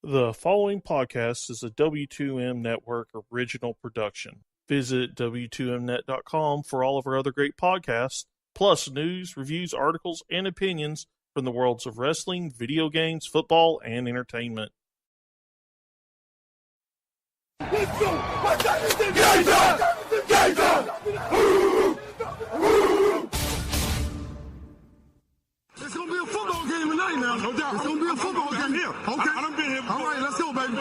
The following podcast is a W2M Network original production. Visit W2Mnet.com for all of our other great podcasts, plus news, reviews, articles, and opinions from the worlds of wrestling, video games, football, and entertainment. Let's go! What's that? It's gonna be a football game tonight now. No doubt. It's gonna be a football game here. Okay. I done been here before. All right, let's go, baby.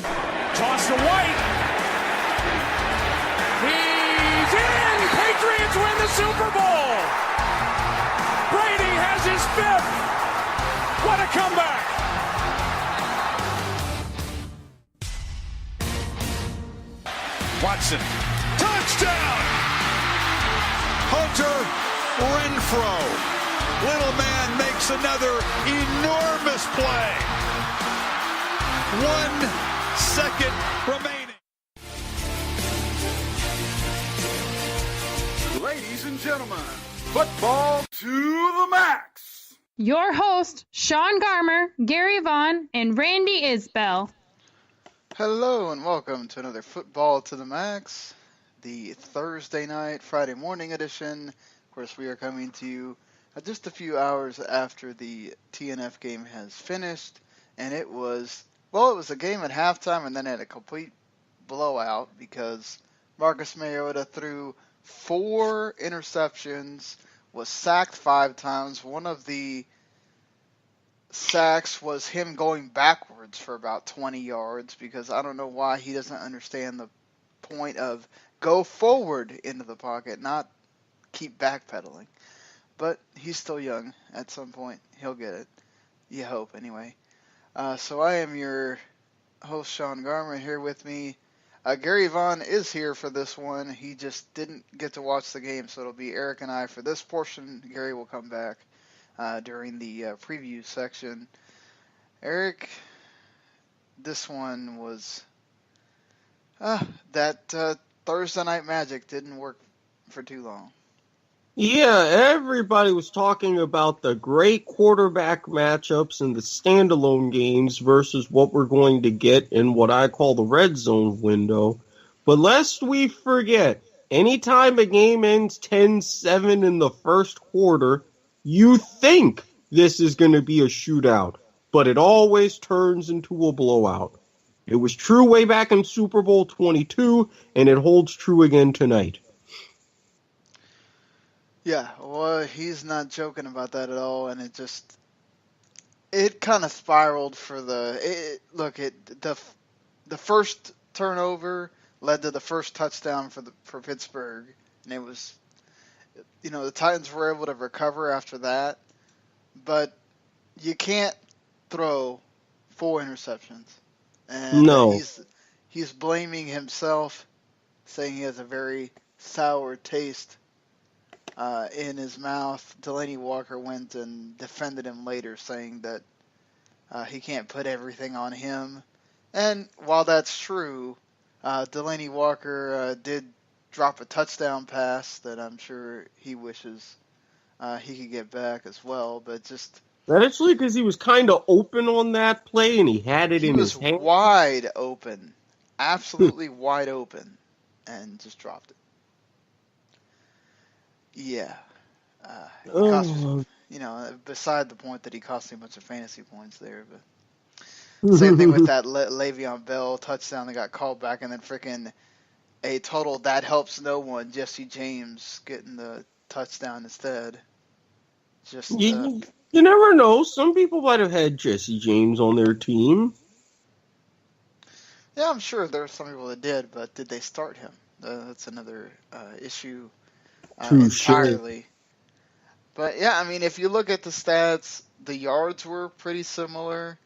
Toss to White. He's in! Patriots win the Super Bowl! Brady has his fifth! What a comeback! Watson. Touchdown! Hunter Renfrow. Little man makes another enormous play. 1 second remaining. Ladies and gentlemen, football to the max. Your host, Sean Garmer, Gary Vaughan, and Randy Isbell. Hello and welcome to another Football to the Max, the Thursday night, Friday morning edition. Of course, we are coming to you just a few hours after the TNF game has finished, and it was a game at halftime and then had a complete blowout because Marcus Mariota threw 4 interceptions, was sacked 5 times. One of the sacks was him going backwards for about 20 yards because I don't know why he doesn't understand the point of go forward into the pocket, not keep backpedaling. But he's still young. At some point, he'll get it. You hope, anyway. So I am your host, Sean Garmer. Here with me, Gary Vaughan is here for this one. He just didn't get to watch the game, so it'll be Eric and I for this portion. Gary will come back during the preview section. Eric, this one was that Thursday Night Magic didn't work for too long. Yeah, everybody was talking about the great quarterback matchups and the standalone games versus what we're going to get in what I call the red zone window. But lest we forget, anytime a game ends 10-7 in the first quarter, you think this is going to be a shootout, but it always turns into a blowout. It was true way back in Super Bowl 22, and it holds true again tonight. Yeah, well, he's not joking about that at all, and it kind of spiraled for the first turnover led to the first touchdown for Pittsburgh, and it was, the Titans were able to recover after that, but you can't throw 4 interceptions. And no. He's blaming himself, saying he has a very sour taste in his mouth. Delaney Walker went and defended him later, saying that he can't put everything on him. And while that's true, Delaney Walker did drop a touchdown pass that I'm sure he wishes he could get back as well. But just actually, because he was kind of open on that play and he had it in his hand. He was wide open, absolutely wide open, and just dropped it. Yeah. Beside the point that he cost me a bunch of fantasy points there, but same thing with that Le'Veon Bell touchdown that got called back, and then freaking a total that helps no one, Jesse James getting the touchdown instead. Just you never know. Some people might have had Jesse James on their team. Yeah, I'm sure there were some people that did, but did they start him? That's another issue. Entirely. Sure. But yeah, I mean, if you look at the stats, the yards were pretty similar.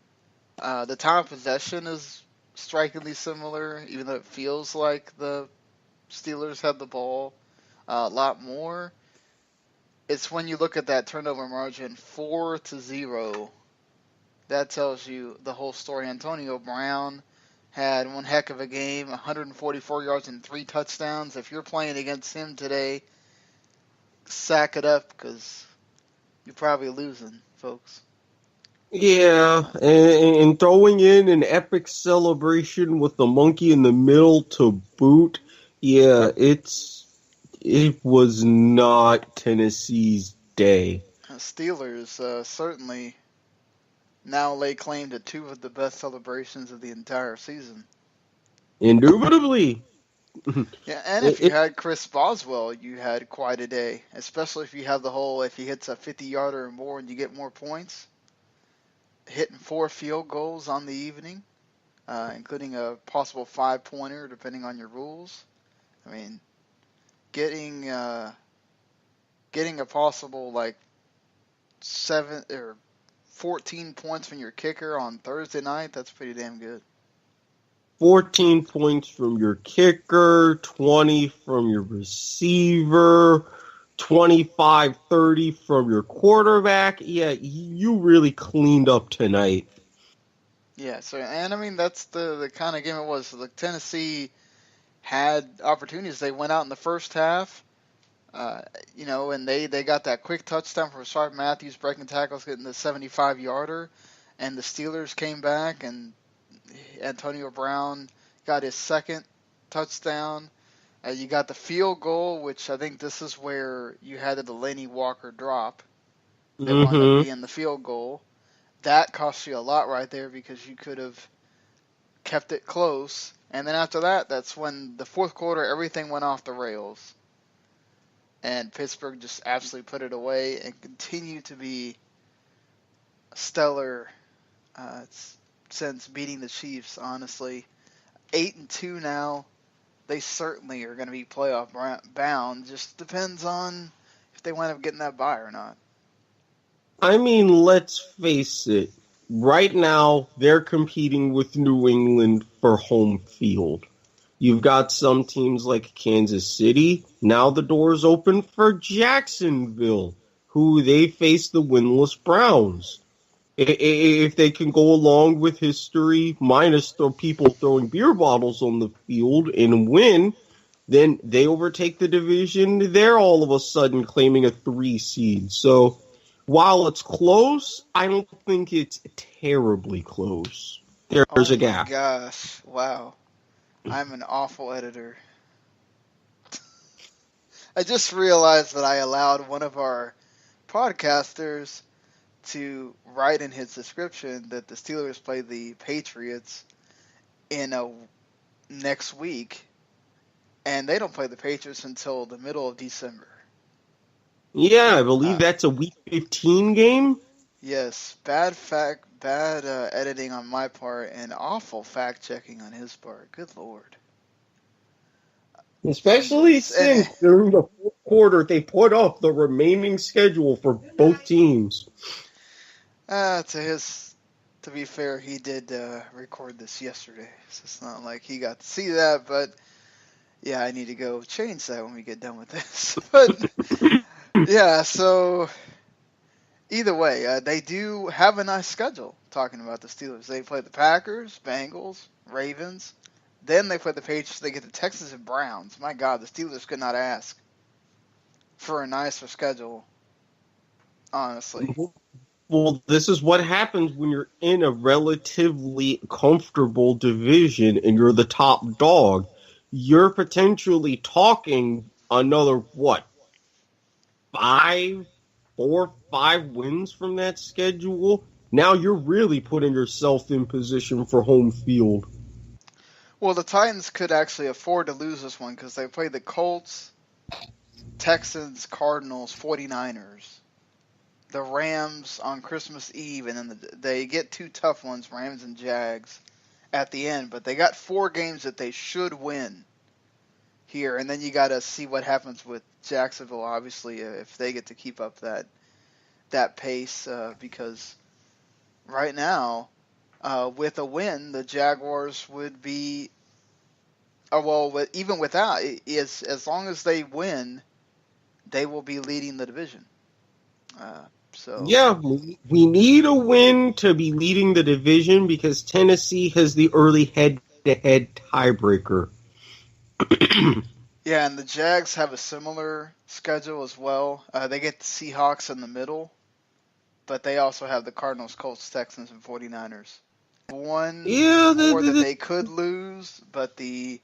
The time of possession is strikingly similar, even though it feels like the Steelers had the ball a lot more. It's when you look at that turnover margin, 4-0, that tells you the whole story. Antonio Brown had one heck of a game, 144 yards and 3 touchdowns. If you're playing against him today, sack it up because you're probably losing, folks. Yeah, and throwing in an epic celebration with the monkey in the middle to boot. Yeah, it was not Tennessee's day. Steelers certainly now lay claim to two of the best celebrations of the entire season. Indubitably. Yeah, and if you It, had Chris Boswell, you had quite a day. Especially if you have the whole, if he hits a 50-yarder or more and you get more points. Hitting 4 field goals on the evening, including a possible 5-pointer, depending on your rules. I mean, getting getting a possible like 7 or 14 points from your kicker on Thursday night, that's pretty damn good. 14 points from your kicker, 20 from your receiver, 25-30 from your quarterback. Yeah, you really cleaned up tonight. Yeah, so, and I mean, that's the kind of game it was. Like, Tennessee had opportunities. They went out in the first half, and they got that quick touchdown from Sharp Matthews breaking tackles, getting the 75-yarder, and the Steelers came back, and Antonio Brown got his second touchdown. You got the field goal, which I think this is where you had the Delaney Walker drop that wound up being the field goal. That cost you a lot right there because you could have kept it close. And then after that, that's when the fourth quarter, everything went off the rails. And Pittsburgh just absolutely put it away and continued to be stellar since beating the Chiefs, honestly. 8-2 now. They certainly are going to be playoff bound. Just depends on if they wind up getting that bye or not. I mean, let's face it. Right now, they're competing with New England for home field. You've got some teams like Kansas City. Now the door's open for Jacksonville, who they face the winless Browns. If they can go along with history, minus the people throwing beer bottles on the field and win, then they overtake the division. They're all of a sudden claiming a 3 seed. So while it's close, I don't think it's terribly close. There's a gap. Oh my gosh. Wow. I'm an awful editor. I just realized that I allowed one of our podcasters to write in his description that the Steelers play the Patriots in next week, and they don't play the Patriots until the middle of December. Yeah, I believe that's a Week 15 game. Yes, bad editing on my part, and awful fact checking on his part. Good Lord. Especially since during the fourth quarter they put up the remaining schedule for both teams. To be fair, he did record this yesterday, so it's not like he got to see that, but yeah, I need to go change that when we get done with this. But yeah, so either way, they do have a nice schedule, talking about the Steelers. They play the Packers, Bengals, Ravens, then they play the Patriots, they get the Texans and Browns. My God, the Steelers could not ask for a nicer schedule, honestly. Well, this is what happens when you're in a relatively comfortable division and you're the top dog. You're potentially talking another, 4 or 5 wins from that schedule. Now you're really putting yourself in position for home field. Well, the Titans could actually afford to lose this one because they play the Colts, Texans, Cardinals, 49ers. The Rams on Christmas Eve, and then they get 2 tough ones, Rams and Jags, at the end. But they got 4 games that they should win here, and then you got to see what happens with Jacksonville, obviously, if they get to keep up that pace, because right now, with a win, the Jaguars would be, even without, as long as they win, they will be leading the division. Yeah, we need a win to be leading the division because Tennessee has the early head-to-head tiebreaker. Yeah, and the Jags have a similar schedule as well. They get the Seahawks in the middle. but they also have the Cardinals, Colts, Texans, and 49ers. One Yeah, more that they could lose, but the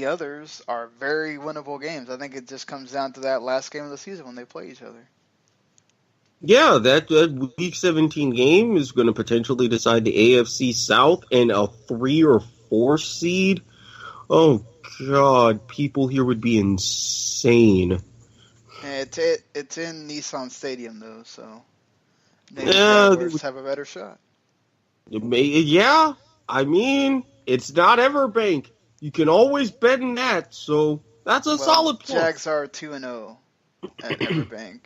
others are very winnable games. I think it just comes down to that last game of the season when they play each other. Yeah, that Week 17 game is going to potentially decide the AFC South and a 3 or 4 seed. Oh, God, people here would be insane. It's in Nissan Stadium, though, so maybe the Jaguars have a better shot. Yeah, I mean, it's not Everbank. You can always bet in that, so that's a solid plus. Jags are 2-0 at Everbank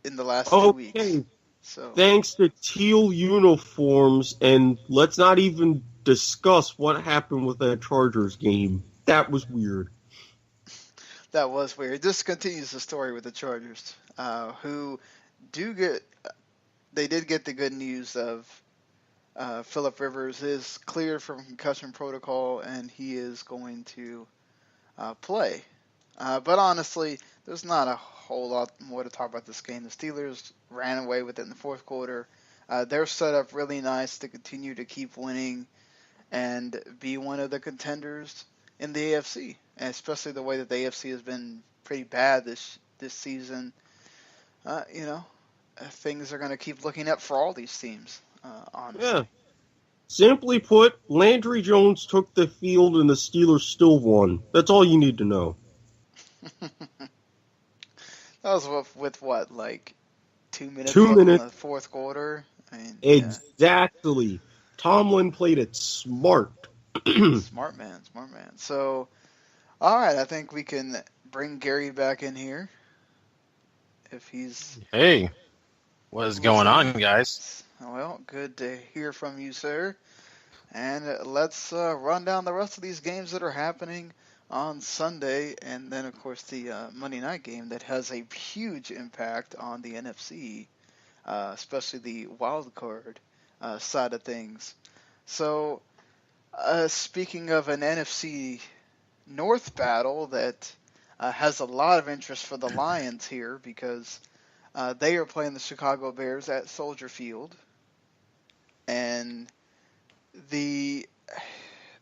in the last 2 weeks. So thanks to teal uniforms, and let's not even discuss what happened with that Chargers game. That was weird. That was weird. This continues the story with the Chargers, who they did get the good news of Phillip Rivers is cleared from concussion protocol, and he is going to play. But honestly, there's not a whole lot more to talk about this game. The Steelers ran away with it in the fourth quarter. They're set up really nice to continue to keep winning and be one of the contenders in the AFC, and especially the way that the AFC has been pretty bad this season. Things are going to keep looking up for all these teams. Honestly. Yeah. Simply put, Landry Jones took the field and the Steelers still won. That's all you need to know. That was with what, like 2 minutes 2 left minutes in the fourth quarter? I mean, exactly. Yeah. Tomlin played it smart. Smart man. So, all right, I think we can bring Gary back in here. If he's... Hey, what is going on, guys? Well, good to hear from you, sir. And let's run down the rest of these games that are happening on Sunday, and then, of course, the Monday night game that has a huge impact on the NFC, especially the wild card side of things. So, speaking of an NFC North battle that has a lot of interest for the Lions here, because they are playing the Chicago Bears at Soldier Field. And the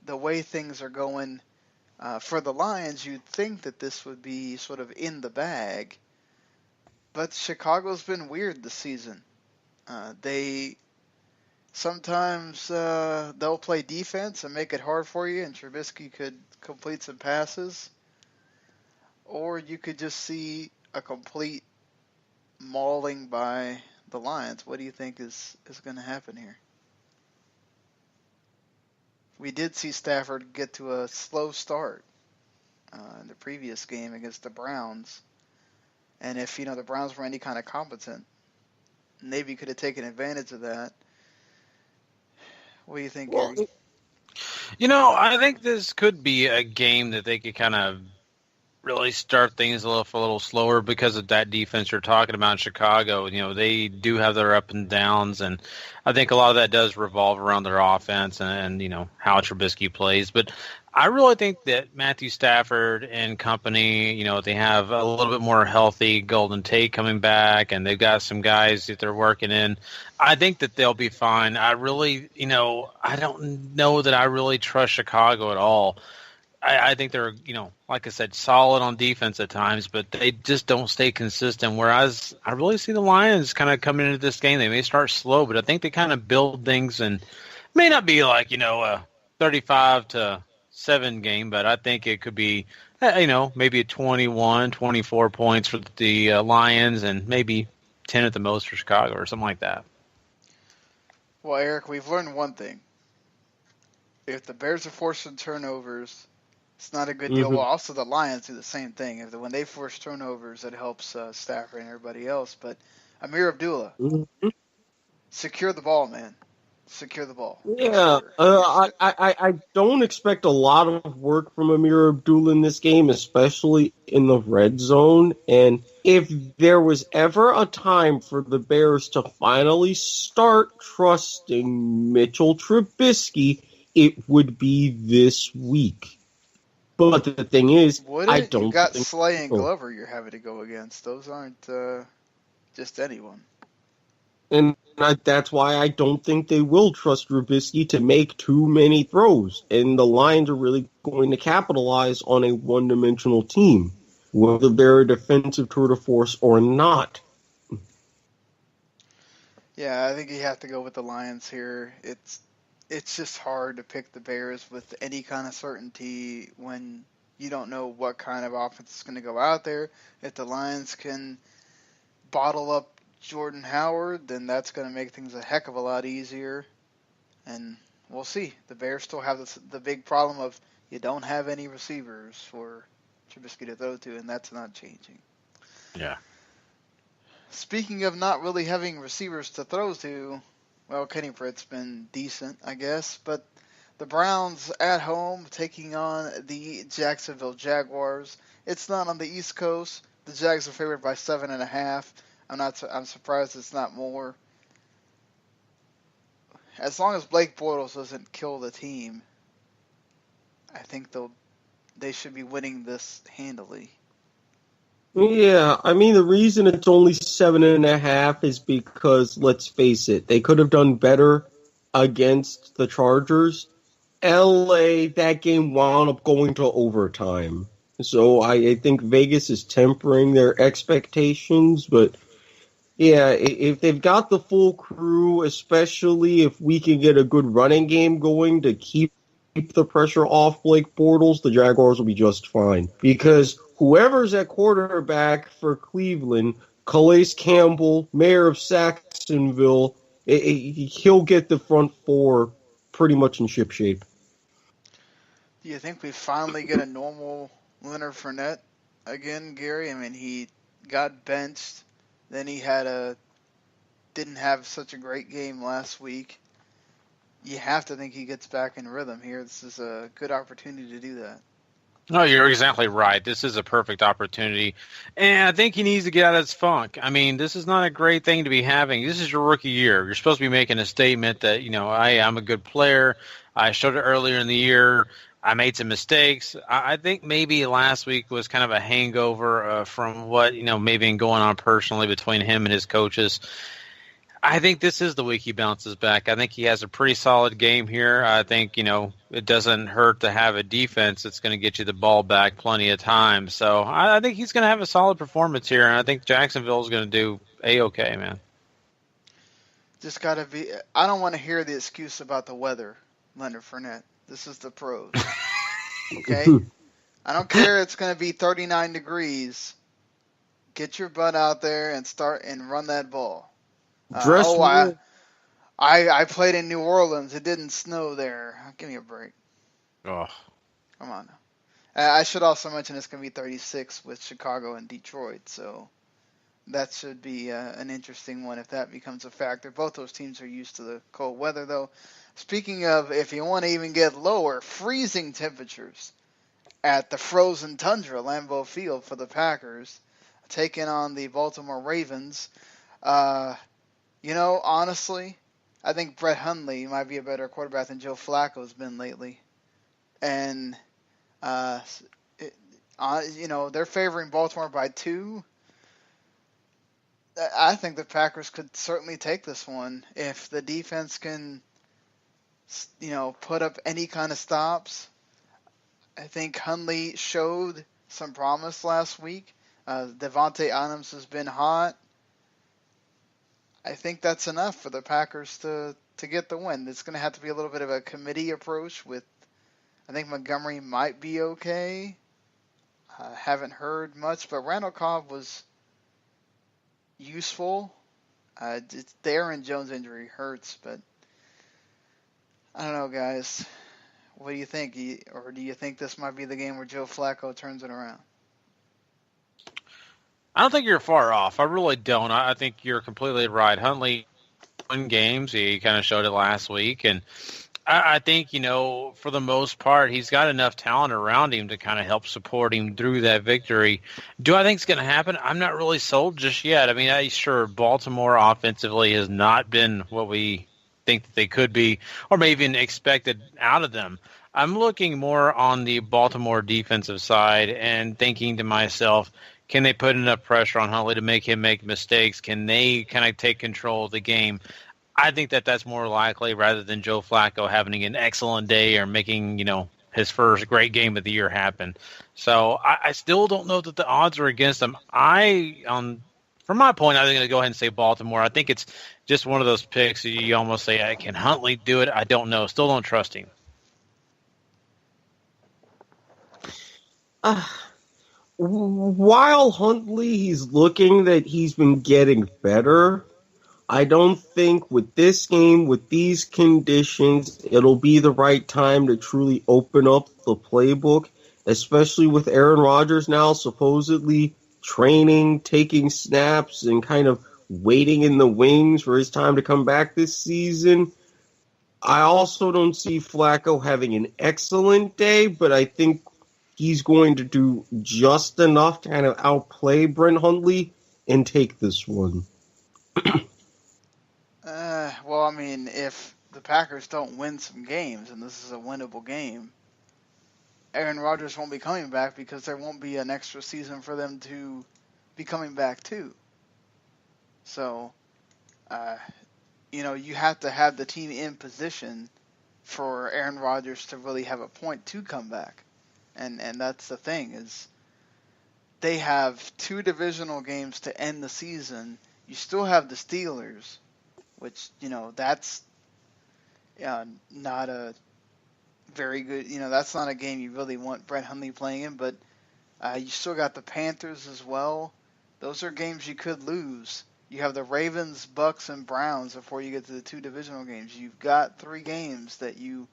way things are going for the Lions, you'd think that this would be sort of in the bag. But Chicago's been weird this season. They sometimes they'll play defense and make it hard for you, and Trubisky could complete some passes. Or you could just see a complete mauling by the Lions. What do you think is going to happen here? We did see Stafford get to a slow start in the previous game against the Browns. And if, the Browns were any kind of competent, Navy could have taken advantage of that. What do you think, Gary? I think this could be a game that they could kind of really start things a little slower because of that defense you're talking about in Chicago. They do have their up and downs, and I think a lot of that does revolve around their offense and how Trubisky plays. But I really think that Matthew Stafford and company, they have a little bit more healthy Golden Tate coming back, and they've got some guys that they're working in. I think that they'll be fine. I really, I don't know that I really trust Chicago at all. I think they're, like I said, solid on defense at times, but they just don't stay consistent. Whereas I really see the Lions kind of coming into this game. They may start slow, but I think they kind of build things, and it may not be like, a 35-7 game, but I think it could be, maybe a 21, 24 points for the Lions and maybe 10 at the most for Chicago or something like that. Well, Eric, we've learned one thing. If the Bears are forcing turnovers, it's not a good deal. Well, also the Lions do the same thing. When they force turnovers, it helps Stafford and everybody else. But Amir Abdullah, secure the ball, man. Secure the ball. Yeah, I don't expect a lot of work from Amir Abdullah in this game, especially in the red zone. And if there was ever a time for the Bears to finally start trusting Mitchell Trubisky, it would be this week. But the thing is, I don't. You got Slay and Glover you're having to go against. Those aren't just anyone. And that's why I don't think they will trust Trubisky to make too many throws. And the Lions are really going to capitalize on a one-dimensional team, whether they're a defensive tour de force or not. Yeah, I think you have to go with the Lions here. It's just hard to pick the Bears with any kind of certainty when you don't know what kind of offense is going to go out there. If the Lions can bottle up Jordan Howard, then that's going to make things a heck of a lot easier. And we'll see. The Bears still have the big problem of you don't have any receivers for Trubisky to throw to, and that's not changing. Yeah. Speaking of not really having receivers to throw to, well, Kenny Britt's been decent, I guess, but the Browns at home taking on the Jacksonville Jaguars. It's not on the East Coast. The Jags are favored by 7.5. I'm surprised it's not more. As long as Blake Bortles doesn't kill the team, I think they should be winning this handily. Yeah, I mean, the reason it's only 7.5 is because, let's face it, they could have done better against the Chargers. LA, that game wound up going to overtime. So I think Vegas is tempering their expectations, but yeah, if they've got the full crew, especially if we can get a good running game going to keep the pressure off Blake Bortles, the Jaguars will be just fine. Because whoever's at quarterback for Cleveland, Calais Campbell, mayor of Saxonville, he'll get the front four pretty much in shipshape. Do you think we finally get a normal Leonard Fournette again, Gary? I mean, he got benched. Then he didn't have such a great game last week. You have to think he gets back in rhythm here. This is a good opportunity to do that. No, you're exactly right. This is a perfect opportunity. And I think he needs to get out of his funk. I mean, this is not a great thing to be having. This is your rookie year. You're supposed to be making a statement that, I'm a good player. I showed it earlier in the year. I made some mistakes. I think maybe last week was kind of a hangover from what, maybe been going on personally between him and his coaches. I think this is the week he bounces back. I think he has a pretty solid game here. I think, it doesn't hurt to have a defense that's going to get you the ball back plenty of times. So I think he's going to have a solid performance here, and I think Jacksonville is going to do A-okay, man. Just got to be – I don't want to hear the excuse about the weather, Leonard Fournette. This is the pros. Okay? I don't care it's going to be 39 degrees. Get your butt out there and start and run that ball. I played in New Orleans. It didn't snow there. Give me a break. Oh. Come on now. I should also mention it's going to be 36 with Chicago and Detroit, so that should be an interesting one if that becomes a factor. Both those teams are used to the cold weather, though. Speaking of, if you want to even get lower, freezing temperatures at the frozen tundra, Lambeau Field for the Packers, taking on the Baltimore Ravens. Honestly, I think Brett Hundley might be a better quarterback than Joe Flacco's been lately. And, they're favoring Baltimore by 2. I think the Packers could certainly take this one if the defense can, put up any kind of stops. I think Hundley showed some promise last week. Devontae Adams has been hot. I think that's enough for the Packers to get the win. It's going to have to be a little bit of a committee approach with, I think Montgomery might be okay. Haven't heard much, but Randall Cobb was useful. The Aaron Jones injury hurts, but I don't know, guys. What do you think? Or do you think this might be the game where Joe Flacco turns it around? I don't think you're far off. I really don't. I think you're completely right. Huntley won games. He kind of showed it last week. And I think, for the most part, he's got enough talent around him to kind of help support him through that victory. Do I think it's going to happen? I'm not really sold just yet. I mean, sure, Baltimore offensively has not been what we think that they could be or maybe even expected out of them. I'm looking more on the Baltimore defensive side and thinking to myself, Can they put enough pressure on Huntley to make him make mistakes? Can they kind of take control of the game? I think that's more likely rather than Joe Flacco having an excellent day or making, his first great game of the year happen. So I still don't know that the odds are against him. From my point, I'm going to go ahead and say Baltimore. I think it's just one of those picks you almost say, can Huntley do it? I don't know. Still don't trust him. While Huntley, he's looking that he's been getting better, I don't think with this game, with these conditions, it'll be the right time to truly open up the playbook, especially with Aaron Rodgers now supposedly training, taking snaps, and kind of waiting in the wings for his time to come back this season. I also don't see Flacco having an excellent day, but I think he's going to do just enough to kind of outplay Brent Hundley and take this one. Well, I mean, if the Packers don't win some games, and this is a winnable game, Aaron Rodgers won't be coming back because there won't be an extra season for them to be coming back to. So, you have to have the team in position for Aaron Rodgers to really have a point to come back. And that's the thing, is they have 2 divisional games to end the season. You still have the Steelers, which, that's not a very good, that's not a game you really want Brett Hundley playing in, but you still got the Panthers as well. Those are games you could lose. You have the Ravens, Bucks, and Browns before you get to the 2 divisional games. You've got 3 games that you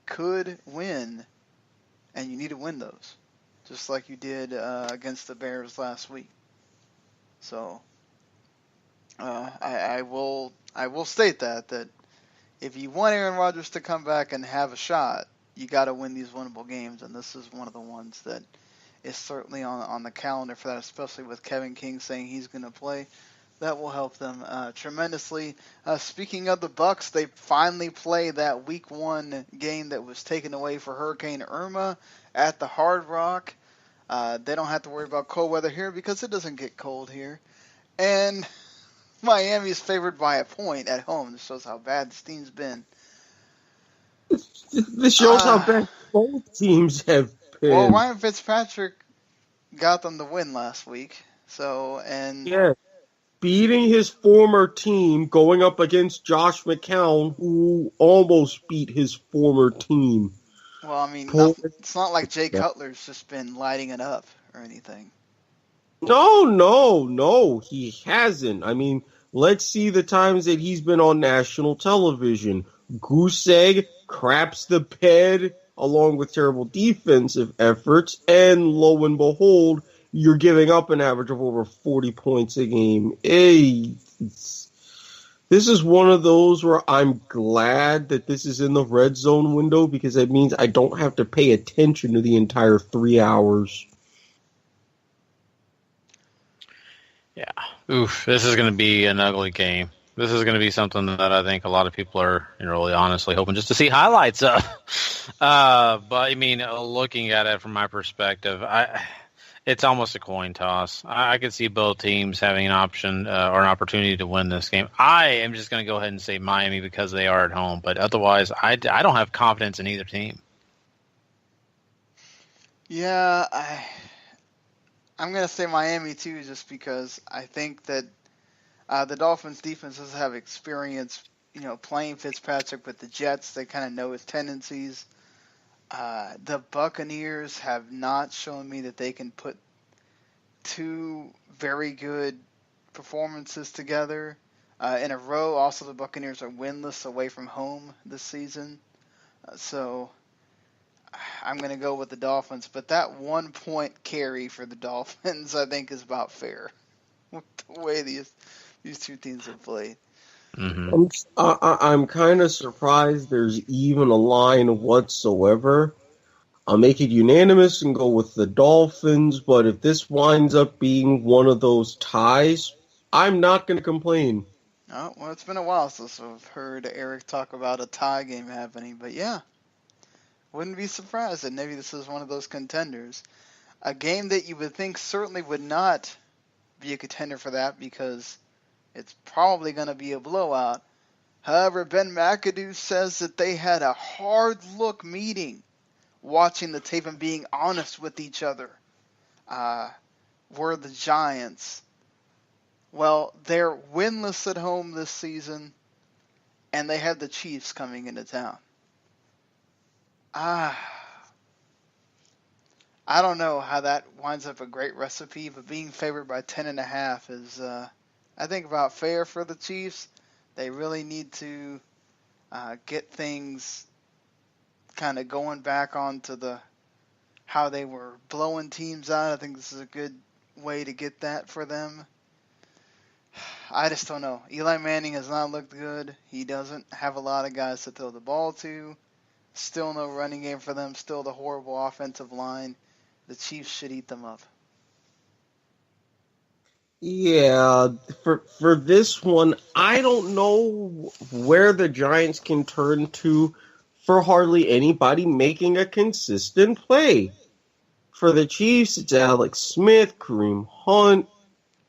could win, and you need to win those, just like you did against the Bears last week. So I will state that if you want Aaron Rodgers to come back and have a shot, you got to win these winnable games, and this is one of the ones that is certainly on the calendar for that, especially with Kevin King saying he's going to play. That will help them tremendously. Speaking of the Bucks, they finally play that Week 1 game that was taken away for Hurricane Irma at the Hard Rock. They don't have to worry about cold weather here because it doesn't get cold here. And Miami's favored by a point at home. This shows how bad this team's been. This shows how bad both teams have been. Well, Ryan Fitzpatrick got them the win last week. Yeah. Beating his former team, going up against Josh McCown, who almost beat his former team. Well, I mean, it's not like Jay Cutler's just been lighting it up or anything. No, he hasn't. I mean, let's see the times that he's been on national television. Goose egg, craps the bed, along with terrible defensive efforts, and lo and behold, you're giving up an average of over 40 points a game. This is one of those where I'm glad that this is in the red zone window because it means I don't have to pay attention to the entire 3 hours. Yeah. Oof. This is going to be an ugly game. This is going to be something that I think a lot of people are really honestly hoping just to see highlights of. But, I mean, looking at it from my perspective, it's almost a coin toss. I could see both teams having an option or an opportunity to win this game. I am just going to go ahead and say Miami because they are at home. But otherwise, I don't have confidence in either team. Yeah, I'm going to say Miami too just because I think that the Dolphins' defenses have experience, playing Fitzpatrick with the Jets. They kind of know his tendencies. The Buccaneers have not shown me that they can put 2 very good performances together in a row. Also, the Buccaneers are winless away from home this season. So I'm going to go with the Dolphins. But that 1 point carry for the Dolphins, I think, is about fair with the way these 2 teams have played. Mm-hmm. I'm kind of surprised there's even a line whatsoever. I'll make it unanimous and go with the Dolphins, but if this winds up being one of those ties, I'm not going to complain. Oh, well, it's been a while since I've heard Eric talk about a tie game happening, but yeah, wouldn't be surprised that maybe this is one of those contenders. A game that you would think certainly would not be a contender for that because it's probably going to be a blowout. However, Ben McAdoo says that they had a hard look meeting, watching the tape and being honest with each other. Were the Giants. Well, they're winless at home this season, and they have the Chiefs coming into town. I don't know how that winds up a great recipe, but being favored by 10.5 is, I think, about fair for the Chiefs. They really need to get things kind of going back onto how they were blowing teams out. I think this is a good way to get that for them. I just don't know. Eli Manning has not looked good. He doesn't have a lot of guys to throw the ball to. Still no running game for them. Still the horrible offensive line. The Chiefs should eat them up. Yeah, for this one, I don't know where the Giants can turn to for hardly anybody making a consistent play. For the Chiefs, it's Alex Smith, Kareem Hunt,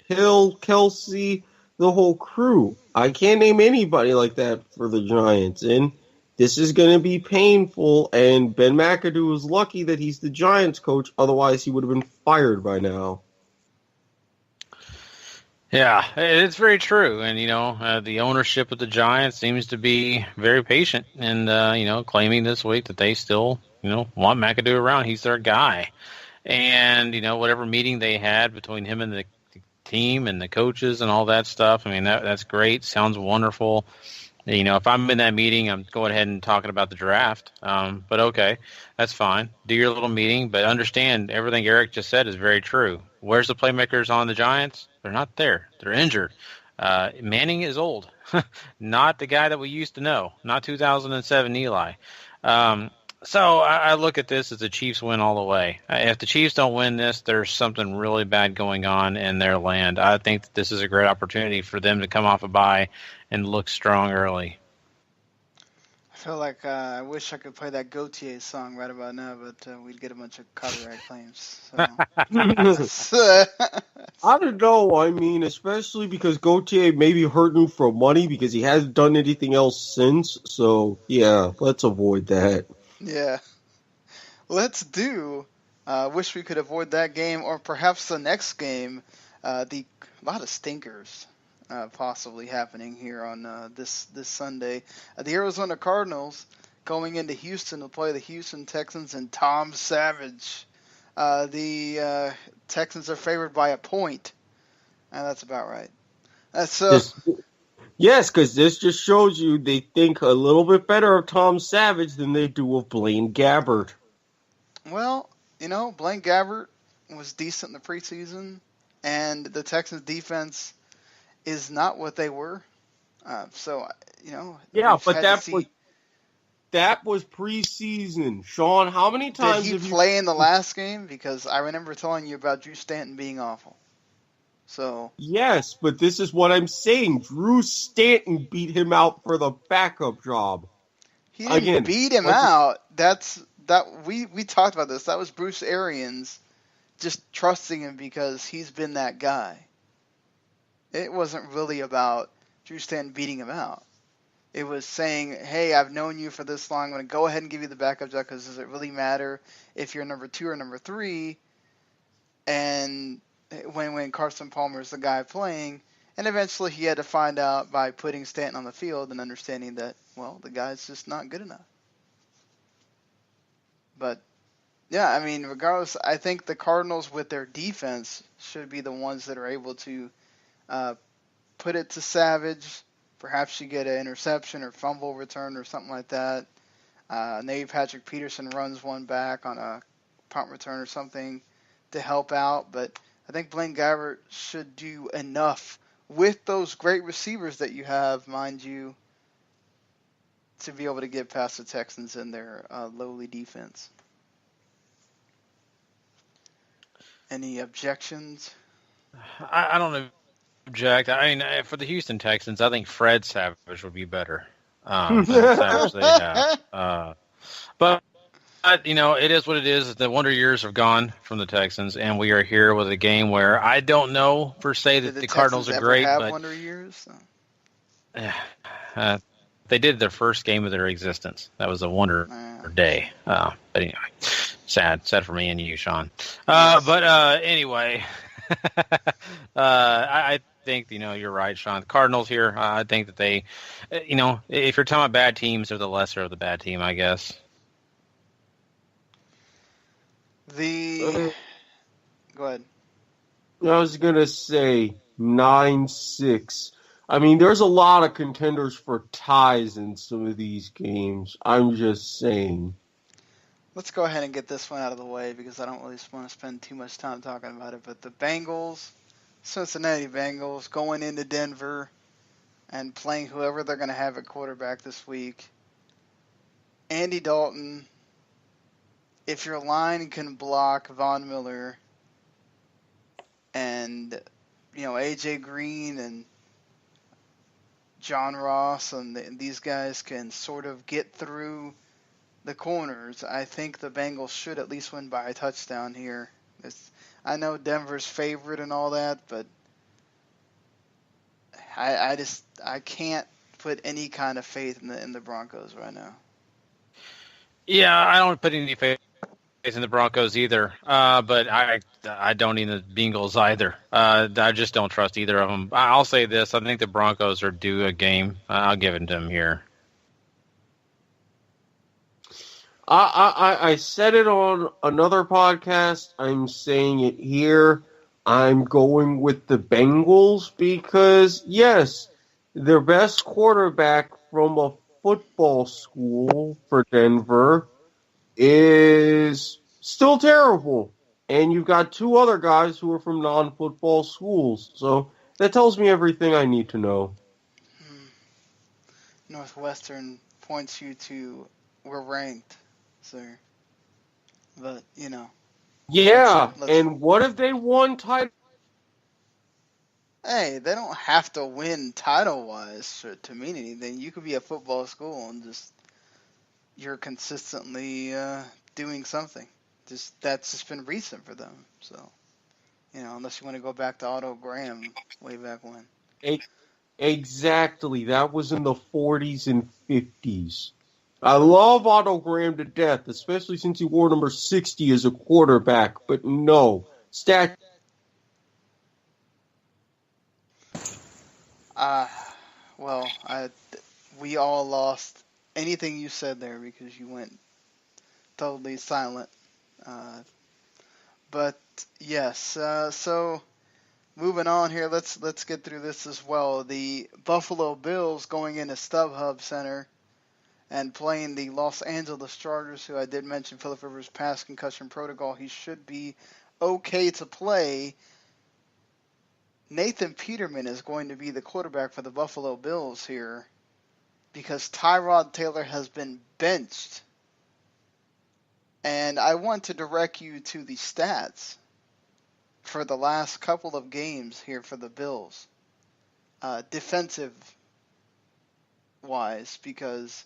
Hill, Kelsey, the whole crew. I can't name anybody like that for the Giants, and this is going to be painful, and Ben McAdoo is lucky that he's the Giants coach, otherwise he would have been fired by now. Yeah, it's very true. And, the ownership of the Giants seems to be very patient and, claiming this week that they still, want McAdoo around. He's their guy. And, whatever meeting they had between him and the team and the coaches and all that stuff, I mean, that's great. Sounds wonderful. If I'm in that meeting, I'm going ahead and talking about the draft. But okay, that's fine. Do your little meeting, but understand everything Erik just said is very true. Where's the playmakers on the Giants? They're not there. They're injured. Manning is old. Not the guy that we used to know. Not 2007 Eli. So I look at this as the Chiefs win all the way. If the Chiefs don't win this, there's something really bad going on in their land. I think that this is a great opportunity for them to come off a bye and look strong early. I feel like I wish I could play that Gautier song right about now, but we'd get a bunch of copyright claims. So. I don't know. I mean, especially because Gautier may be hurting for money because he hasn't done anything else since. So, yeah, let's avoid that. Yeah. Let's do. Wish we could avoid that game, or perhaps the next game. A lot of stinkers possibly happening here on this Sunday. The Arizona Cardinals going into Houston to play the Houston Texans and Tom Savage. The Texans are favored by a point. And that's about right. Yes, because this just shows you they think a little bit better of Tom Savage than they do of Blaine Gabbert. Well, Blaine Gabbert was decent in the preseason, and the Texans' defense is not what they were. Yeah, but that was preseason. Sean, how many times did he play in the last game? Because I remember telling you about Drew Stanton being awful. So yes, but this is what I'm saying. Drew Stanton beat him out for the backup job. He didn't beat him out. We talked about this. That was Bruce Arians just trusting him because he's been that guy. It wasn't really about Drew Stanton beating him out. It was saying, hey, I've known you for this long. I'm going to go ahead and give you the backup job because does it really matter if you're number 2 or number 3? And when Carson Palmer is the guy playing, and eventually he had to find out by putting Stanton on the field and understanding that, well, the guy's just not good enough. But, yeah, I mean, regardless, I think the Cardinals with their defense should be the ones that are able to put it to Savage. Perhaps you get an interception or fumble return or something like that. Maybe Patrick Peterson runs one back on a punt return or something to help out. But I think Blaine Gabbert should do enough with those great receivers that you have, mind you, to be able to get past the Texans and their lowly defense. Any objections? I don't object. I mean, for the Houston Texans, I think Fred Savage would be better than Savage they have. But it is what it is. The wonder years have gone from the Texans, and we are here with a game where I don't know per se that Did the Texans Cardinals are ever great, have but wonder years? they did their first game of their existence. That was a wonder day. But anyway, sad for me and you, Sean. Yes. But anyway, I think you're right, Sean. The Cardinals here. I think that they, if you're talking about bad teams, they're the lesser of the bad team, I guess. Go ahead. I was going to say 9-6. I mean, there's a lot of contenders for ties in some of these games. I'm just saying. Let's go ahead and get this one out of the way because I don't really want to spend too much time talking about it. But the Cincinnati Bengals, going into Denver and playing whoever they're going to have at quarterback this week. Andy Dalton, if your line can block Von Miller and, A.J. Green and John Ross and these guys can sort of get through the corners, I think the Bengals should at least win by a touchdown here. I know Denver's favorite and all that, but I can't put any kind of faith in the Broncos right now. Yeah, I don't put any faith in the Broncos either, but I don't in the Bengals either. I just don't trust either of them. I'll say this: I think the Broncos are due a game. I'll give it to them here. I said it on another podcast. I'm saying it here. I'm going with the Bengals because, yes, their best quarterback from a football school for Denver is still terrible. And you've got two other guys who are from non-football schools. So that tells me everything I need to know. Northwestern points you to we're ranked, sir. But, Yeah, and what if they won title? Hey, they don't have to win title-wise to mean anything. You could be a football school and you're consistently doing something. That's just been recent for them. So, unless you want to go back to Otto Graham way back when. Exactly. That was in the 40s and 50s. I love Otto Graham to death, especially since he wore number 60 as a quarterback. But no. We all lost anything you said there because you went totally silent. But yes, so moving on here, let's get through this as well. The Buffalo Bills going into StubHub Center and playing the Los Angeles Chargers, who I did mention Phillip Rivers past concussion protocol. He should be okay to play. Nathan Peterman is going to be the quarterback for the Buffalo Bills here because Tyrod Taylor has been benched. And I want to direct you to the stats for the last couple of games here for the Bills, defensive-wise, because,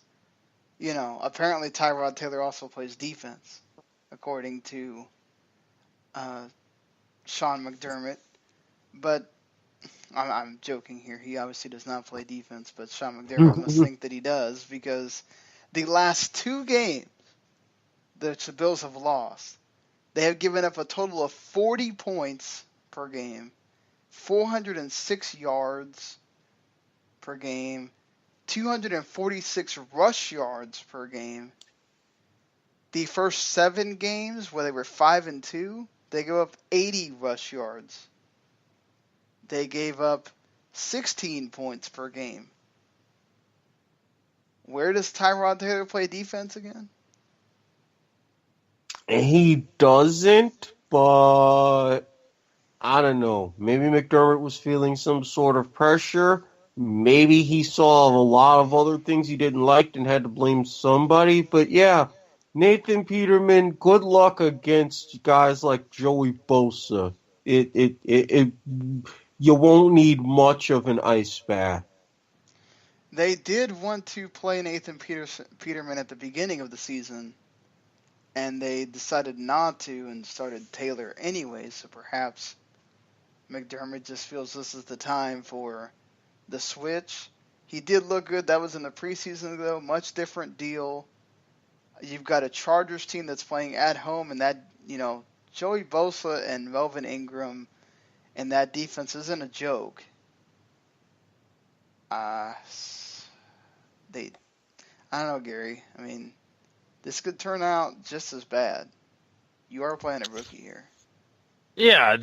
apparently Tyrod Taylor also plays defense, according to Sean McDermott. But I'm joking here. He obviously does not play defense, but Sean McDermott must think that he does because the last two games that the Bills have lost, they have given up a total of 40 points per game, 406 yards per game, 246 rush yards per game. The first 7 games where they were 5-2, they gave up 80 rush yards. They gave up 16 points per game. Where does Tyrod Taylor play defense again? He doesn't, but I don't know. Maybe McDermott was feeling some sort of pressure. Maybe he saw a lot of other things he didn't like and had to blame somebody. But yeah, Nathan Peterman, good luck against guys like Joey Bosa. You won't need much of an ice bath. They did want to play Nathan Peterman at the beginning of the season, and they decided not to and started Taylor anyway, so perhaps McDermott just feels this is the time for the switch. He did look good. That was in the preseason, though. Much different deal. You've got a Chargers team that's playing at home, and that, Joey Bosa and Melvin Ingram and that defense isn't a joke. I don't know, Gary. I mean, this could turn out just as bad. You are playing a rookie here. Yeah,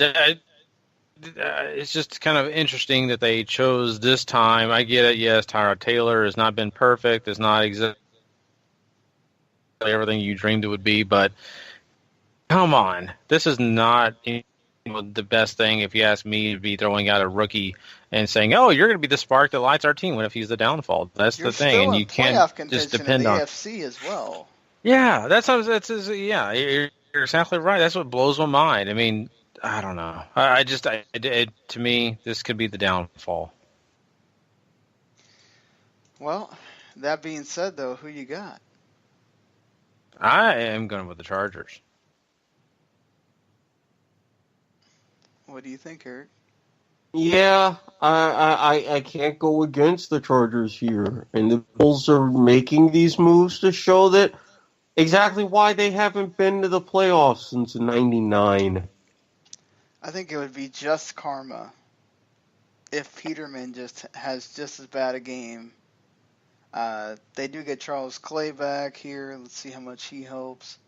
it's just kind of interesting that they chose this time. I get it. Yes, Tyrod Taylor has not been perfect. It's not exactly everything you dreamed it would be, but come on. This is not the best thing, if you ask me, to be throwing out a rookie and saying, "Oh, you're going to be the spark that lights our team." What if he's the downfall? That's the thing, and you can't just depend on AFC as well. Yeah, you're exactly right. That's what blows my mind. I mean, I don't know. To me, this could be the downfall. Well, that being said, though, who you got? I am going with the Chargers. What do you think, Eric? Yeah, I can't go against the Chargers here. And the Bulls are making these moves to show that exactly why they haven't been to the playoffs since '99. I think it would be just karma if Peterman just has just as bad a game. They do get Charles Clay back here. Let's see how much he helps.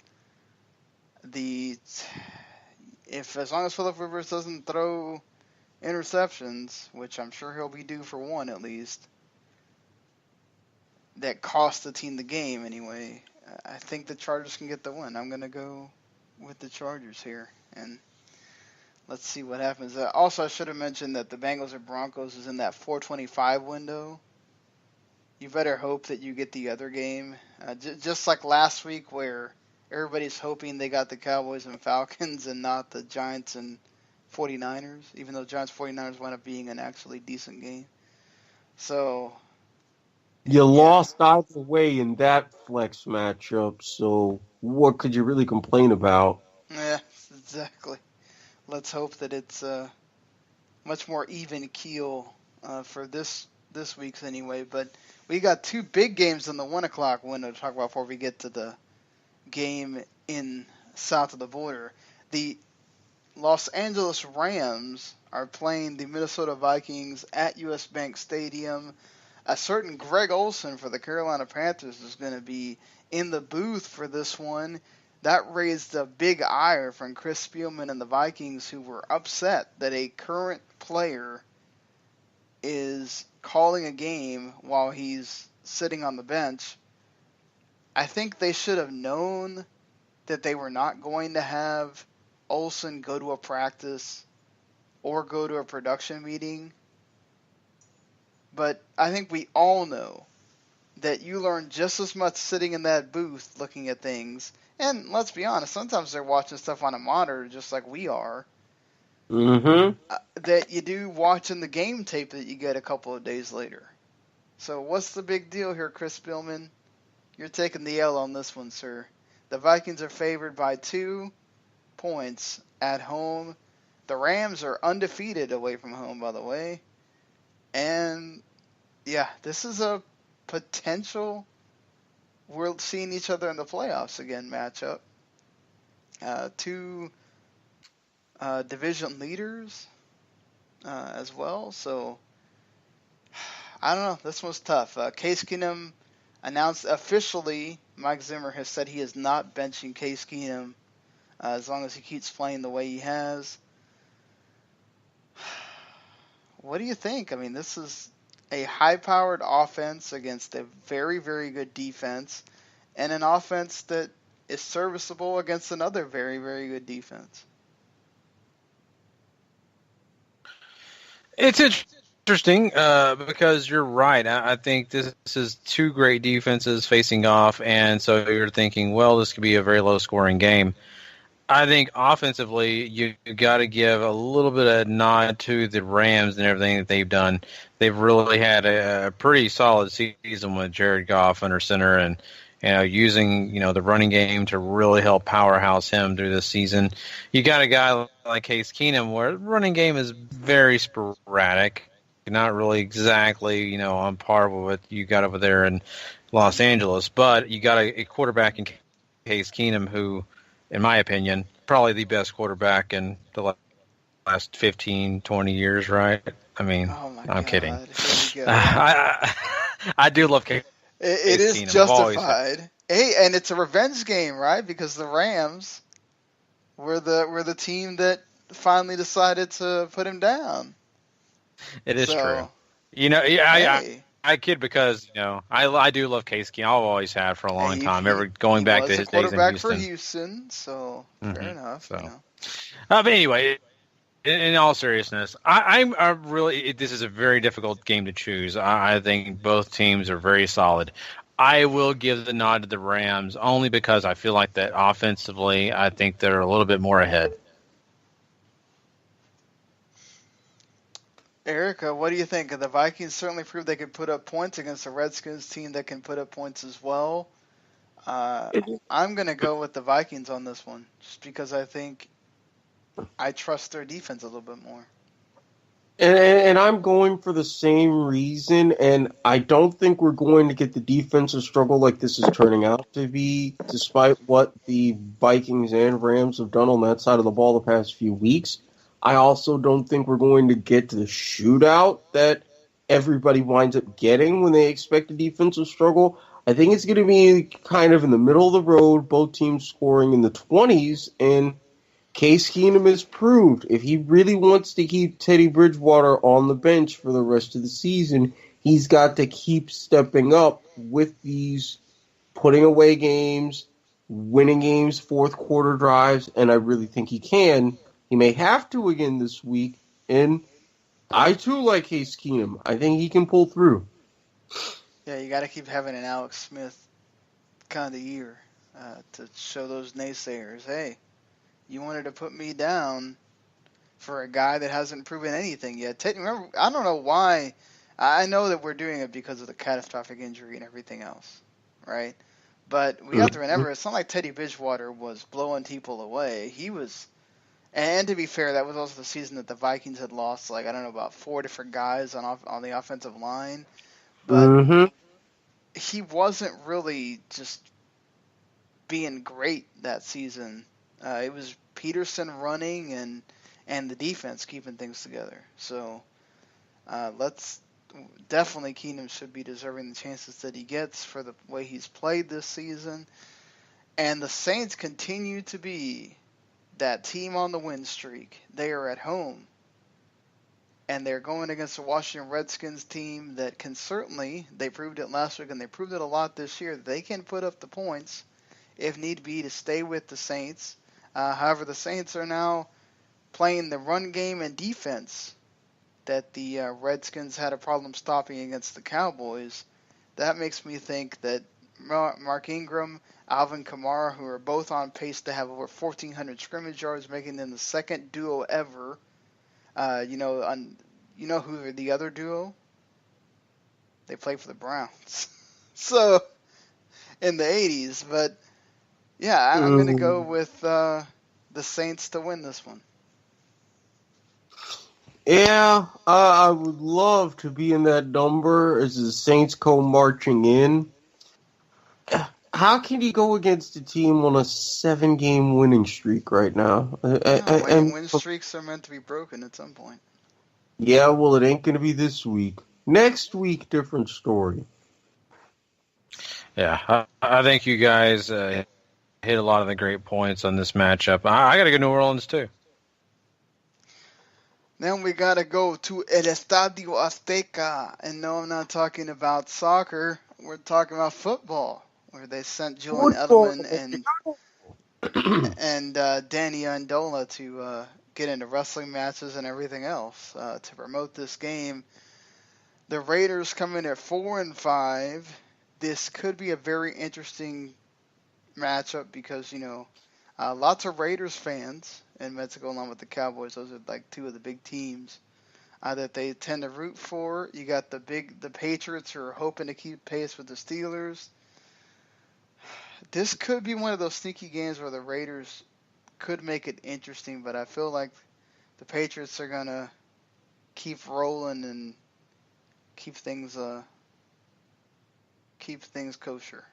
As long as Phillip Rivers doesn't throw interceptions, which I'm sure he'll be due for one at least, that cost the team the game anyway. I think the Chargers can get the win. I'm going to go with the Chargers here, and let's see what happens. Also, I should have mentioned that the Bengals and Broncos is in that 425 window. You better hope that you get the other game. Just like last week where everybody's hoping they got the Cowboys and Falcons and not the Giants and 49ers, even though Giants-49ers wound up being an actually decent game. So you lost either way in that flex matchup, so what could you really complain about? Yeah, exactly. Let's hope that it's much more even keel for this week's anyway. But we got two big games in the 1 o'clock window to talk about before we get to the game in south of the border. The Los Angeles Rams are playing the Minnesota Vikings at US Bank Stadium. A certain Greg Olsen for the Carolina Panthers is going to be in the booth for this one. That raised a big ire from Chris Spielman and the Vikings, who were upset that a current player is calling a game while he's sitting on the bench. I think they should have known that they were not going to have Olsen go to a practice or go to a production meeting. But I think we all know that you learn just as much sitting in that booth looking at things. And let's be honest, sometimes they're watching stuff on a monitor just like we are. Mm-hmm. That you do watching the game tape that you get a couple of days later. So what's the big deal here, Chris Spielman? You're taking the L on this one, sir. The Vikings are favored by 2 points at home. The Rams are undefeated away from home, by the way. And, yeah, this is a potential we're seeing each other in the playoffs again matchup. Two division leaders as well. So, I don't know. This one's tough. Case Keenum announced officially, Mike Zimmer has said he is not benching Case Keenum as long as he keeps playing the way he has. What do you think? I mean, this is a high-powered offense against a very, very good defense, and an offense that is serviceable against another very, very good defense. It's interesting because you're right. I think this is 2 great defenses facing off, and so you're thinking, well, this could be a very low-scoring game. I think offensively, you got to give a little bit of nod to the Rams and everything that they've done. They've really had a pretty solid season with Jared Goff under center, and using, the running game to really help powerhouse him through this season. You got a guy like Case Keenum where the running game is very sporadic, not really exactly, on par with what you got over there in Los Angeles, but you got a quarterback in Case Keenum who, in my opinion, probably the best quarterback in the last 15, 20 years, right? I mean, Oh my I'm God, kidding. here we go. I do love Case It is Keenum. I've always had. justified. Hey, and it's a revenge game, right? Because the Rams were the team that finally decided to put him down. It is true. So, I hey, kid because I do love Case Keenum. I've always had for a long time. Ever going he back was to a his days in quarterback for Houston. Houston, so fair enough. So. But anyway, in all seriousness, I'm really. This is a very difficult game to choose. I think both teams are very solid. I will give the nod to the Rams only because I feel like that offensively, I think they're a little bit more ahead. Erica, what do you think? The Vikings certainly proved they could put up points against a Redskins team that can put up points as well. I'm going to go with the Vikings on this one, just because I think I trust their defense a little bit more. And I'm going for the same reason, and I don't think we're going to get the defensive struggle like this is turning out to be, despite what the Vikings and Rams have done on that side of the ball the past few weeks. I also don't think we're going to get to the shootout that everybody winds up getting when they expect a defensive struggle. I think it's going to be kind of in the middle of the road, both teams scoring in the 20s, and Case Keenum has proved if he really wants to keep Teddy Bridgewater on the bench for the rest of the season, he's got to keep stepping up with these putting away games, winning games, fourth quarter drives, and I really think he can. He may have to again this week, and I too like Case Keenum. I think he can pull through. Yeah, you got to keep having an Alex Smith kind of year to show those naysayers, hey, you wanted to put me down for a guy that hasn't proven anything yet. Remember, I don't know why. I know that we're doing it because of the catastrophic injury and everything else, right? But we have to remember, it's not like Teddy Bridgewater was blowing people away. He was, and to be fair, that was also the season that the Vikings had lost, like, I don't know, about 4 different guys on the offensive line. But he wasn't really just being great that season. It was Peterson running and the defense keeping things together. So definitely Keenum should be deserving the chances that he gets for the way he's played this season. And the Saints continue to be that team on the win streak. They are at home. And they're going against the Washington Redskins team that can certainly, they proved it last week and they proved it a lot this year, they can put up the points if need be to stay with the Saints. However, the Saints are now playing the run game and defense that the Redskins had a problem stopping against the Cowboys. That makes me think that Mark Ingram, Alvin Kamara, who are both on pace to have over 1,400 scrimmage yards, making them the second duo ever. You know who are the other duo? They play for the Browns. So, in the 80s, but yeah, I'm going to go with the Saints to win this one. Yeah, I would love to be in that number as the Saints go marching in. How can you go against a team on a 7-game winning streak right now? Win streaks are meant to be broken at some point. Yeah, well, it ain't going to be this week. Next week, different story. Yeah, I think you guys hit a lot of the great points on this matchup. I got to go to New Orleans, too. Then we got to go to El Estadio Azteca. And no, I'm not talking about soccer. We're talking about football, where they sent Julian Edelman and Danny Amendola to get into wrestling matches and everything else to promote this game. The Raiders come in at 4-5. This could be a very interesting matchup because, lots of Raiders fans in Mexico along with the Cowboys. Those are like two of the big teams that they tend to root for. You got the Patriots who are hoping to keep pace with the Steelers. This could be one of those sneaky games where the Raiders could make it interesting, but I feel like the Patriots are gonna keep rolling and keep things kosher.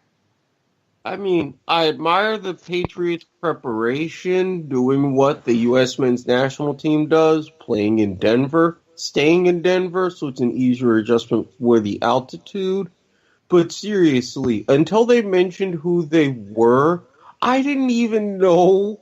I mean, I admire the Patriots' preparation, doing what the U.S. men's national team does, playing in Denver, staying in Denver, so it's an easier adjustment for the altitude. But seriously, until they mentioned who they were, I didn't even know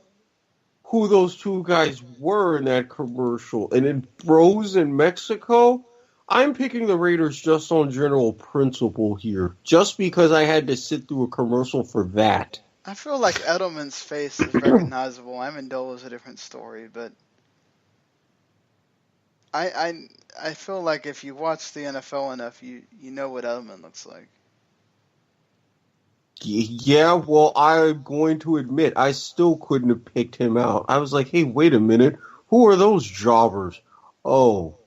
who those two guys were in that commercial. And in Frozen Mexico, I'm picking the Raiders just on general principle here, just because I had to sit through a commercial for that. I feel like Edelman's face is recognizable. Amendola's a different story, but I feel like if you watch the NFL enough, you know what Edelman looks like. Yeah, well, I'm going to admit, I still couldn't have picked him out. I was like, hey, wait a minute, who are those jobbers? Oh.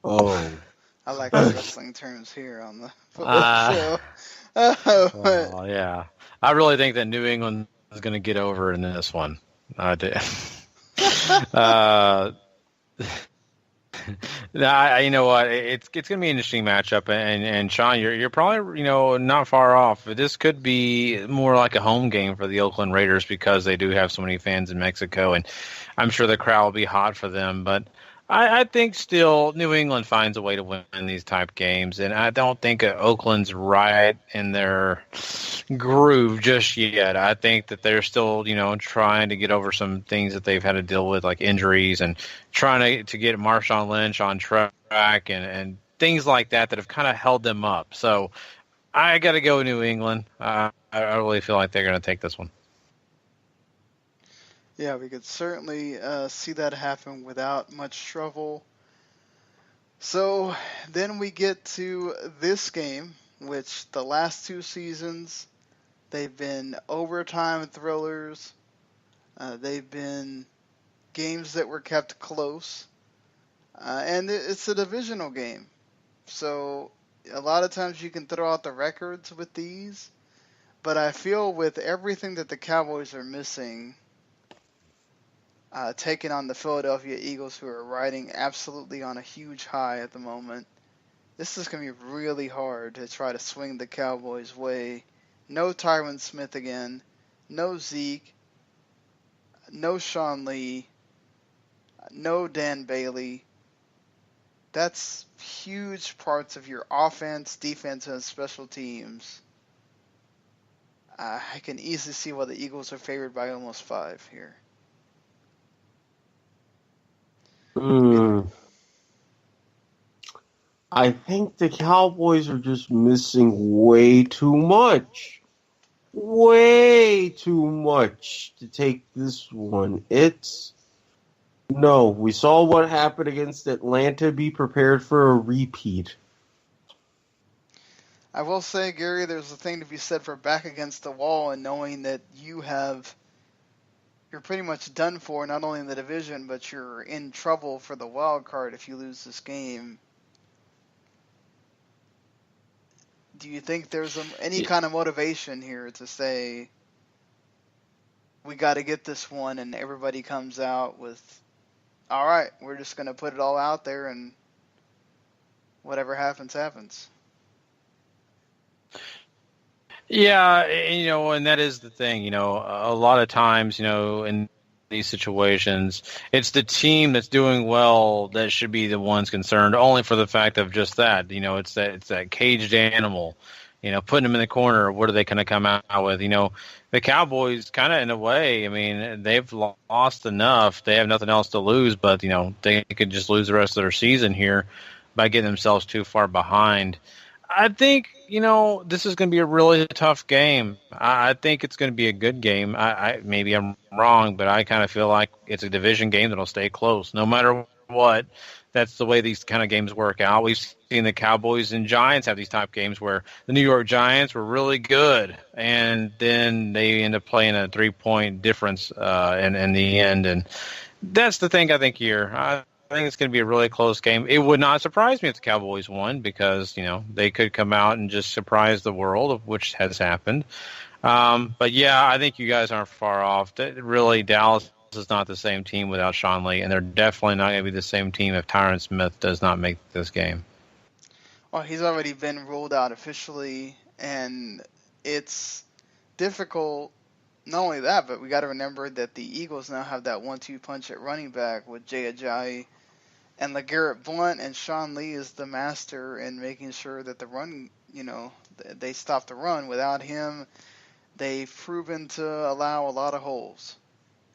I like the wrestling terms here on the football show. Oh, yeah. I really think that New England is going to get over in this one. I do. You know what? It's going to be an interesting matchup, and Sean, you're probably not far off. This could be more like a home game for the Oakland Raiders because they do have so many fans in Mexico, and I'm sure the crowd will be hot for them. But I think still New England finds a way to win these type games, and I don't think Oakland's right in their groove just yet. I think that they're still, trying to get over some things that they've had to deal with, like injuries, and trying to get Marshawn Lynch on track and things like that have kind of held them up. So I got to go New England. I really feel like they're going to take this one. Yeah, we could certainly see that happen without much trouble. So then we get to this game, which the last two seasons, they've been overtime thrillers. They've been games that were kept close. And it's a divisional game. So a lot of times you can throw out the records with these. But I feel with everything that the Cowboys are missing, taking on the Philadelphia Eagles, who are riding absolutely on a huge high at the moment, this is going to be really hard to try to swing the Cowboys' way. No Tyron Smith again, no Zeke, no Sean Lee, no Dan Bailey. That's huge parts of your offense, defense, and special teams. I can easily see why the Eagles are favored by almost 5 here. I think the Cowboys are just missing way too much. Way too much to take this one. No, we saw what happened against Atlanta. Be prepared for a repeat. I will say, Gary, there's a thing to be said for back against the wall and knowing that you're pretty much done for, not only in the division, but you're in trouble for the wild card if you lose this game. Do you think there's any kind of motivation here to say, we got to get this one, and everybody comes out with, all right, we're just going to put it all out there, and whatever happens, happens? Yeah, and that is the thing, a lot of times, in these situations, it's the team that's doing well that should be the ones concerned, only for the fact of just that, it's that caged animal, putting them in the corner. What are they going to come out with? The Cowboys kind of in a way, they've lost enough. They have nothing else to lose, but, they could just lose the rest of their season here by getting themselves too far behind. I think, this is going to be a really tough game. I think it's going to be a good game. Maybe I'm wrong, but I kind of feel like it's a division game that'll stay close. No matter what, that's the way these kind of games work out. We've seen the Cowboys and Giants have these type games where the New York Giants were really good, and then they end up playing a 3-point difference in the end. And that's the thing I think here. I think it's going to be a really close game. It would not surprise me if the Cowboys won because, they could come out and just surprise the world, which has happened. But, yeah, I think you guys aren't far off. Really, Dallas is not the same team without Sean Lee, and they're definitely not going to be the same team if Tyron Smith does not make this game. Well, he's already been ruled out officially, and it's difficult. Not only that, but we got to remember that the Eagles now have that 1-2 punch at running back with Jay Ajayi and LeGarrette Blount, and Sean Lee is the master in making sure that the run, they stop the run. Without him, they've proven to allow a lot of holes.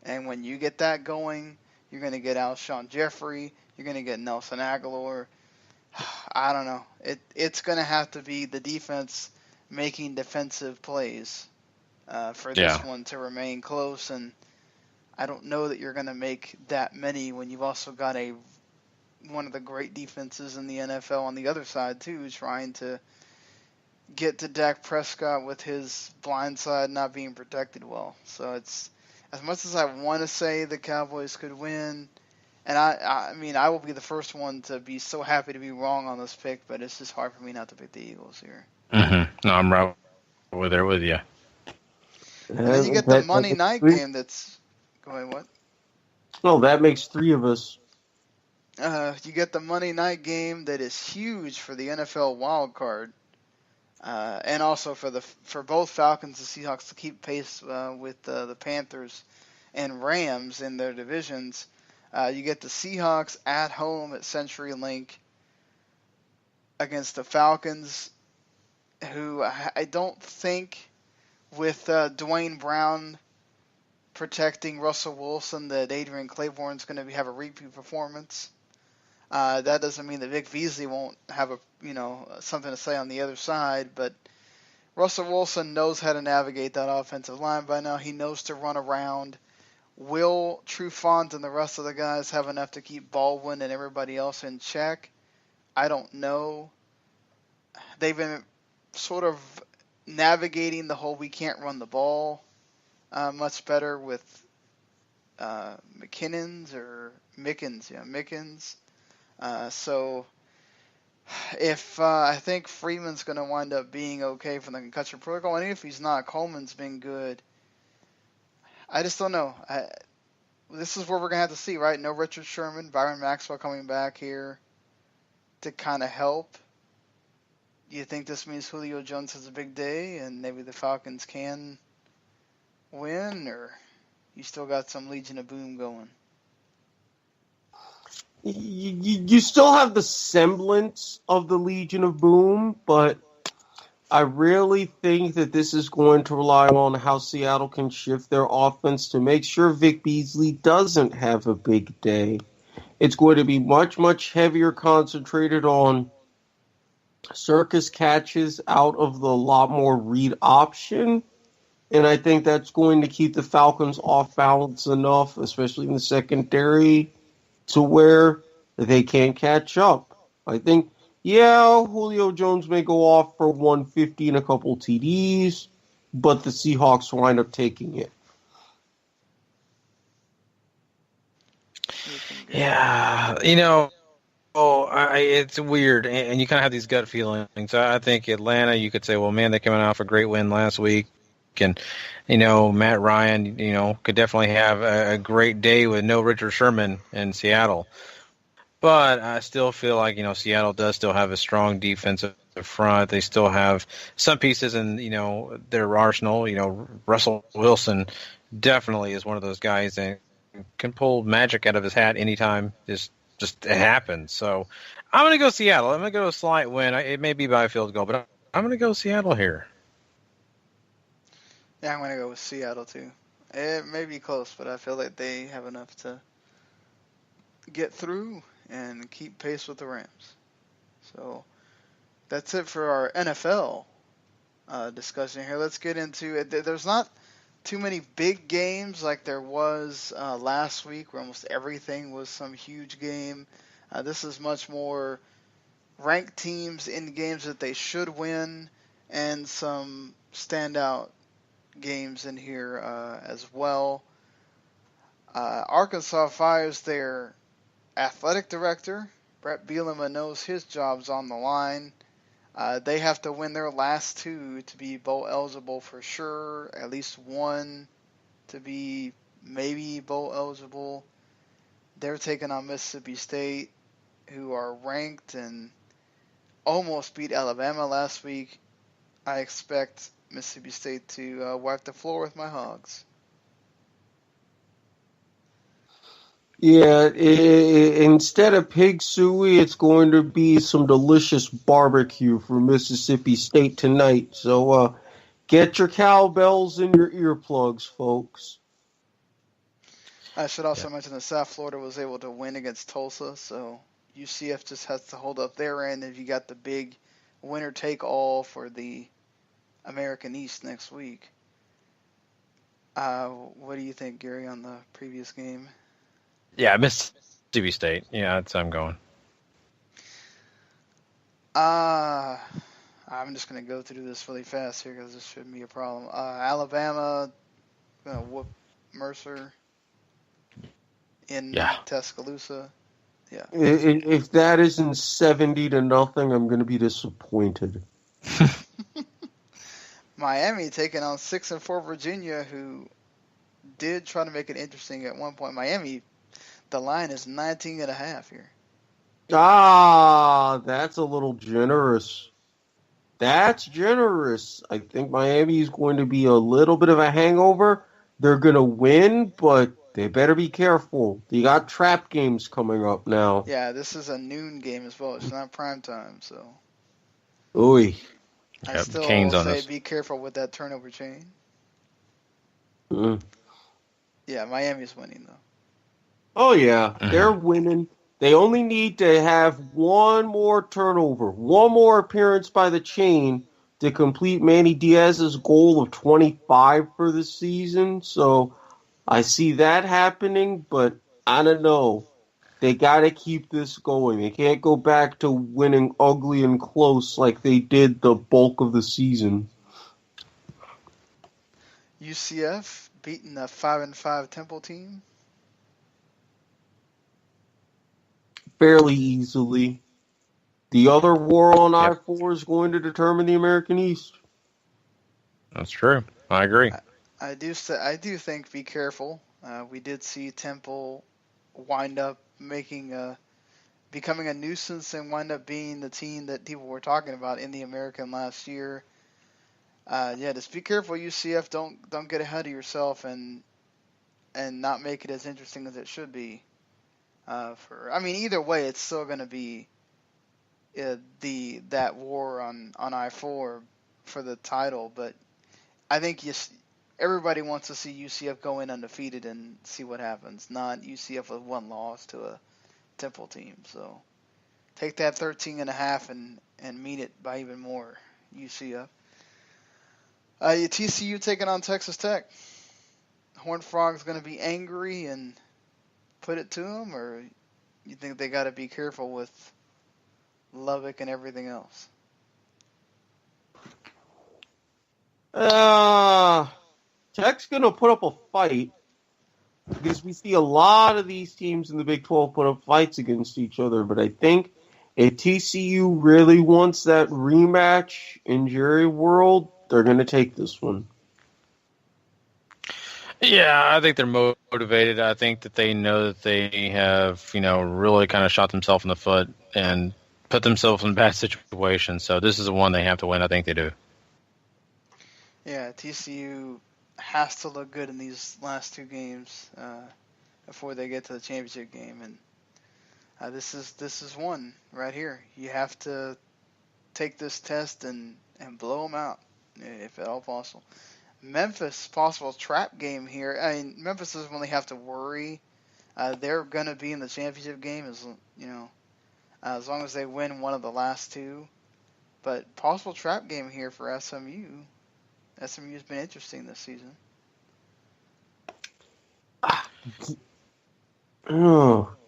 And when you get that going, you're going to get Alshon Jeffrey, you're going to get Nelson Aguilar. I don't know. It's going to have to be the defense making defensive plays for this one to remain close. And I don't know that you're going to make that many when you've also got one of the great defenses in the NFL on the other side, too, trying to get to Dak Prescott with his blind side not being protected well. So it's, as much as I want to say the Cowboys could win, and I mean, I will be the first one to be so happy to be wrong on this pick, but it's just hard for me not to pick the Eagles here. Mm-hmm. No, I'm right there with you. And then you get the Monday night game that's... Go ahead, what? No, that makes three of us. You get the Monday night game that is huge for the NFL wild card, and also for both Falcons and Seahawks to keep pace with the Panthers and Rams in their divisions. You get the Seahawks at home at CenturyLink against the Falcons, who I don't think, with Dwayne Brown protecting Russell Wilson, that Adrian Claiborne's going to have a repeat performance. That doesn't mean that Vic Beasley won't have something to say on the other side, but Russell Wilson knows how to navigate that offensive line by now. He knows to run around. Will Trufant and the rest of the guys have enough to keep Baldwin and everybody else in check? I don't know. They've been sort of navigating the whole we can't run the ball much better with Mickens. So if I think Freeman's going to wind up being okay for the concussion protocol, and if he's not, Coleman's been good. I just don't know. This is where we're going to have to see, right? No Richard Sherman, Byron Maxwell coming back here to kind of help. Do you think this means Julio Jones has a big day and maybe the Falcons can win, or you still got some Legion of Boom going? You still have the semblance of the Legion of Boom, but I really think that this is going to rely on how Seattle can shift their offense to make sure Vic Beasley doesn't have a big day. It's going to be much, much heavier concentrated on circus catches out of the lot more read option. And I think that's going to keep the Falcons off balance enough, especially in the secondary, to where they can't catch up. I think, Julio Jones may go off for 150 and a couple TDs, but the Seahawks wind up taking it. Yeah, it's weird, and you kind of have these gut feelings. I think Atlanta, you could say, well, man, they came out for a great win last week, and Matt Ryan, could definitely have a great day with no Richard Sherman in Seattle. But I still feel like, Seattle does still have a strong defensive front. They still have some pieces in, their arsenal. Russell Wilson definitely is one of those guys that can pull magic out of his hat anytime just it happens. So I'm going to go Seattle. I'm going to go a slight win. It may be by a field goal, but I'm going to go Seattle here. Yeah, I'm going to go with Seattle, too. It may be close, but I feel like they have enough to get through and keep pace with the Rams. So that's it for our NFL discussion here. Let's get into it. There's not too many big games like there was last week, where almost everything was some huge game. This is much more ranked teams in games that they should win, and some standout games in here as well. Arkansas fires their athletic director, Brett Bielema, knows his job's on the line. They have to win their last two to be bowl eligible for sure, at least one to be maybe bowl eligible. They're taking on Mississippi State, who are ranked and almost beat Alabama last week. I expect Mississippi State to wipe the floor with my Hogs. Yeah, instead of pig suey, it's going to be some delicious barbecue for Mississippi State tonight. So get your cowbells and your earplugs, folks. I should also mention that South Florida was able to win against Tulsa, so UCF just has to hold up their end if you got the big winner-take-all for the American East next week. What do you think, Gary, on the previous game? Yeah, Mississippi State. Yeah, that's how I'm going. I'm just going to go through this really fast here because this shouldn't be a problem. Alabama going to whoop Mercer in Tuscaloosa. Yeah. If that isn't 70-0, I'm going to be disappointed. Miami taking on 6-4 Virginia, who did try to make it interesting at one point. Miami, the line is 19.5 here. That's a little generous. That's generous. I think Miami is going to be a little bit of a hangover. They're going to win, but they better be careful. They got trap games coming up now. Yeah, this is a noon game as well. It's not prime time, so. Ooh. I still say be careful with that turnover chain. Yeah, Miami's winning, though. Oh, yeah. They're winning. They only need to have one more turnover, one more appearance by the chain to complete Manny Diaz's goal of 25 for the season. So I see that happening, but I don't know. They got to keep this going. They can't go back to winning ugly and close like they did the bulk of the season. UCF beating a 5-5 Temple team. Fairly easily. The other war on I-4 is going to determine the American East. That's true. I agree. I do think be careful. We did see Temple wind up becoming a nuisance and wind up being the team that people were talking about in the American last year. Just be careful, UCF. Don't get ahead of yourself and not make it as interesting as it should be. Either way, it's still going to be that war on I-4 for the title. But I think everybody wants to see UCF go in undefeated and see what happens, not UCF with one loss to a Temple team. So take that 13.5 and meet it by even more, UCF. TCU taking on Texas Tech. Horned Frog's going to be angry and put it to them, or you think they got to be careful with Lubbock and everything else? Tech's going to put up a fight because we see a lot of these teams in the Big 12 put up fights against each other, but I think if TCU really wants that rematch in Jerry World, they're going to take this one. Yeah, I think they're motivated. I think that they know that they have, really kind of shot themselves in the foot and put themselves in bad situations. So this is the one they have to win. I think they do. Yeah, TCU has to look good in these last two games before they get to the championship game, and this is one right here. You have to take this test and blow them out if at all possible. Memphis, possible trap game here. Memphis doesn't really have to worry. They're going to be in the championship game as long as they win one of the last two. But possible trap game here for SMU. SMU's been interesting this season.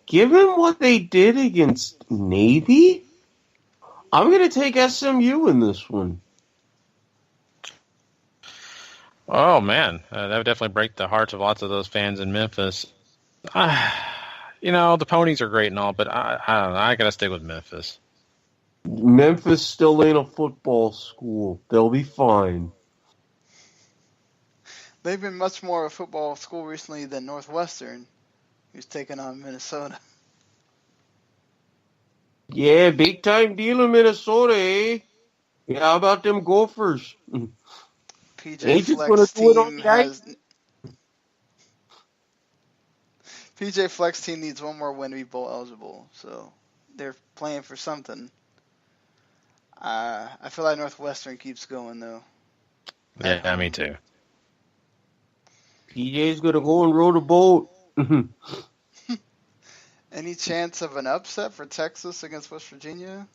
Given what they did against Navy, I'm going to take SMU in this one. Oh, man. That would definitely break the hearts of lots of those fans in Memphis. The ponies are great and all, but I don't know. I got to stick with Memphis. Memphis still ain't a football school. They'll be fine. They've been much more a football school recently than Northwestern, who's taken on Minnesota. Yeah, big time deal in Minnesota, eh? Yeah, how about them Gophers? PJ Ain't just gonna Flex do it on team the ice. has PJ Flex team needs one more win to be bowl eligible, so they're playing for something. I feel like Northwestern keeps going though. Yeah, me too. PJ's gonna go and row the boat. Any chance of an upset for Texas against West Virginia?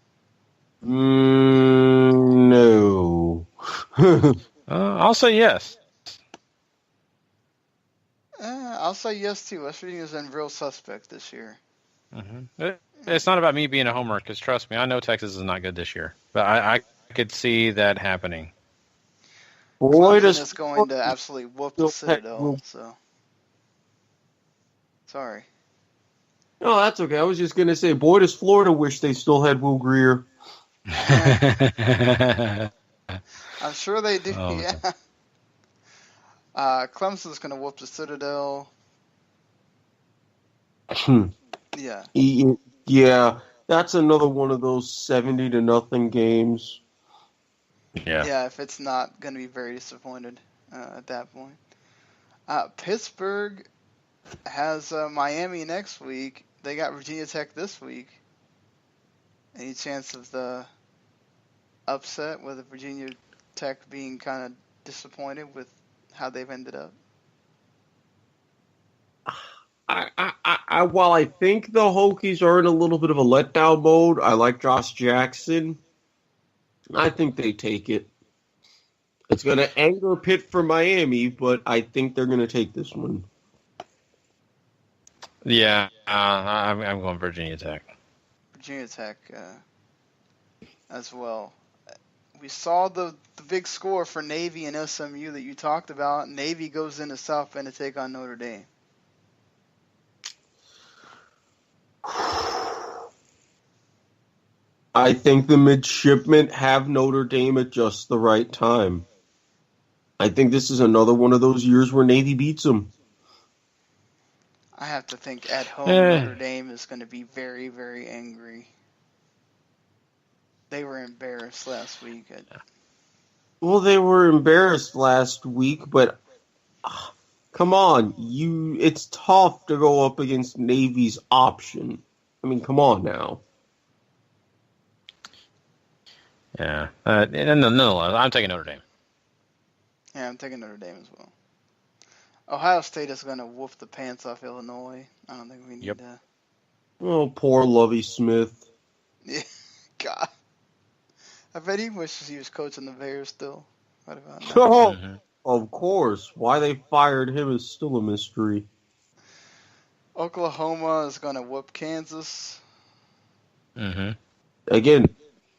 No. I'll say yes. I'll say yes too. West Virginia's been real suspect this year. It's not about me being a homer, because trust me, I know Texas is not good this year. But I could see that happening. Boy, Clemson is going to absolutely whoop the Citadel, so. Sorry. No, that's okay. I was just gonna say, boy, does Florida wish they still had Will Greer. I'm sure they do, Oh, yeah. Clemson's going to whoop the Citadel. Yeah. Yeah, that's another one of those 70-0 games. Yeah, if it's not going to be very disappointed at that point. Pittsburgh has Miami next week. They got Virginia Tech this week. Any chance of the upset with Virginia Tech being kind of disappointed with how they've ended up? While I think the Hokies are in a little bit of a letdown mode, I like Josh Jackson. I think they take it. It's going to anger Pitt for Miami, but I think they're going to take this one. Yeah, I'm going Virginia Tech. Virginia Tech as well. We saw the big score for Navy and SMU that you talked about. Navy goes into South Bend to take on Notre Dame. I think the midshipmen have Notre Dame at just the right time. I think this is another one of those years where Navy beats them. I have to think at home Notre Dame is going to be very, very angry. They were embarrassed last week. Well, they were embarrassed last week, but come on, it's tough to go up against Navy's option. I mean, come on now. Yeah. Nonetheless, I'm taking Notre Dame. Yeah, I'm taking Notre Dame as well. Ohio State is going to whoop the pants off Illinois. I don't think we need that. Oh, poor Lovie Smith. Yeah, God. I bet he wishes he was coaching the Bears still. What about that? Oh, of course. Why they fired him is still a mystery. Oklahoma is going to whoop Kansas. Again,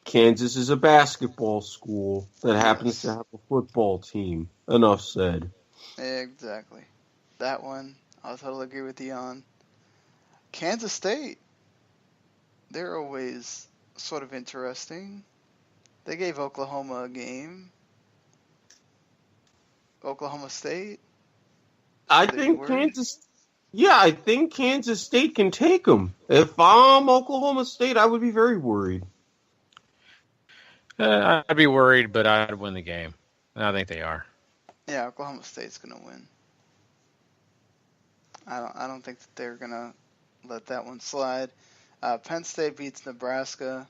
Kansas is a basketball school that happens to have a football team. Enough said. Exactly. That one, I'll totally agree with you on. Kansas State, they're always sort of interesting. They gave Oklahoma a game. Oklahoma State. I think Kansas State can take them. If I'm Oklahoma State, I would be very worried. I'd be worried, but I'd win the game. I think they are. Yeah, Oklahoma State's going to win. I don't think that they're going to let that one slide. Penn State beats Nebraska.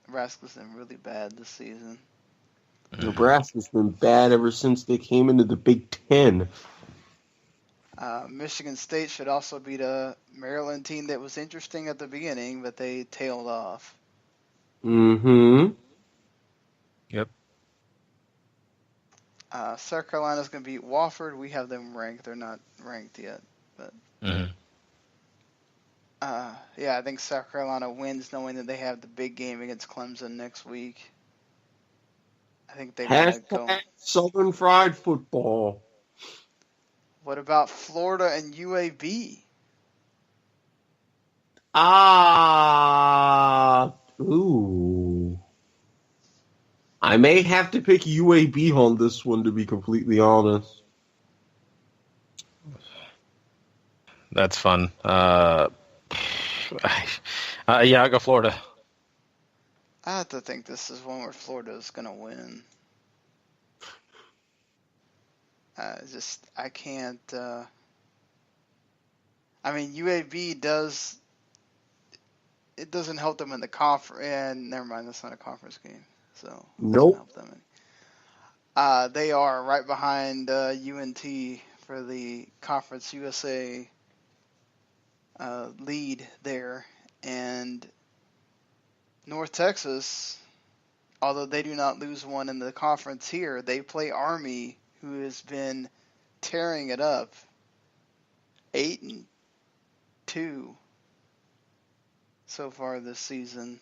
Nebraska's been really bad this season. Nebraska's been bad ever since they came into the Big Ten. Michigan State should also beat a Maryland team that was interesting at the beginning, but they tailed off. Mm-hmm. Yep. South Carolina's going to beat Wofford. We have them ranked. They're not ranked yet. But yeah, I think South Carolina wins knowing that they have the big game against Clemson next week. I think they got to go. Southern Fried Football. What about Florida and UAB? Ooh. I may have to pick UAB on this one, to be completely honest. That's fun. Yeah, I'll go Florida. I have to think this is one where Florida is going to win. I can't. I mean, UAB does. It doesn't help them in the conference. And never mind, that's not a conference game, so it doesn't help them any. They are right behind UNT for the Conference USA lead there, and North Texas, although they do not lose one in the conference here, they play Army, who has been tearing it up. 8-2 so far this season.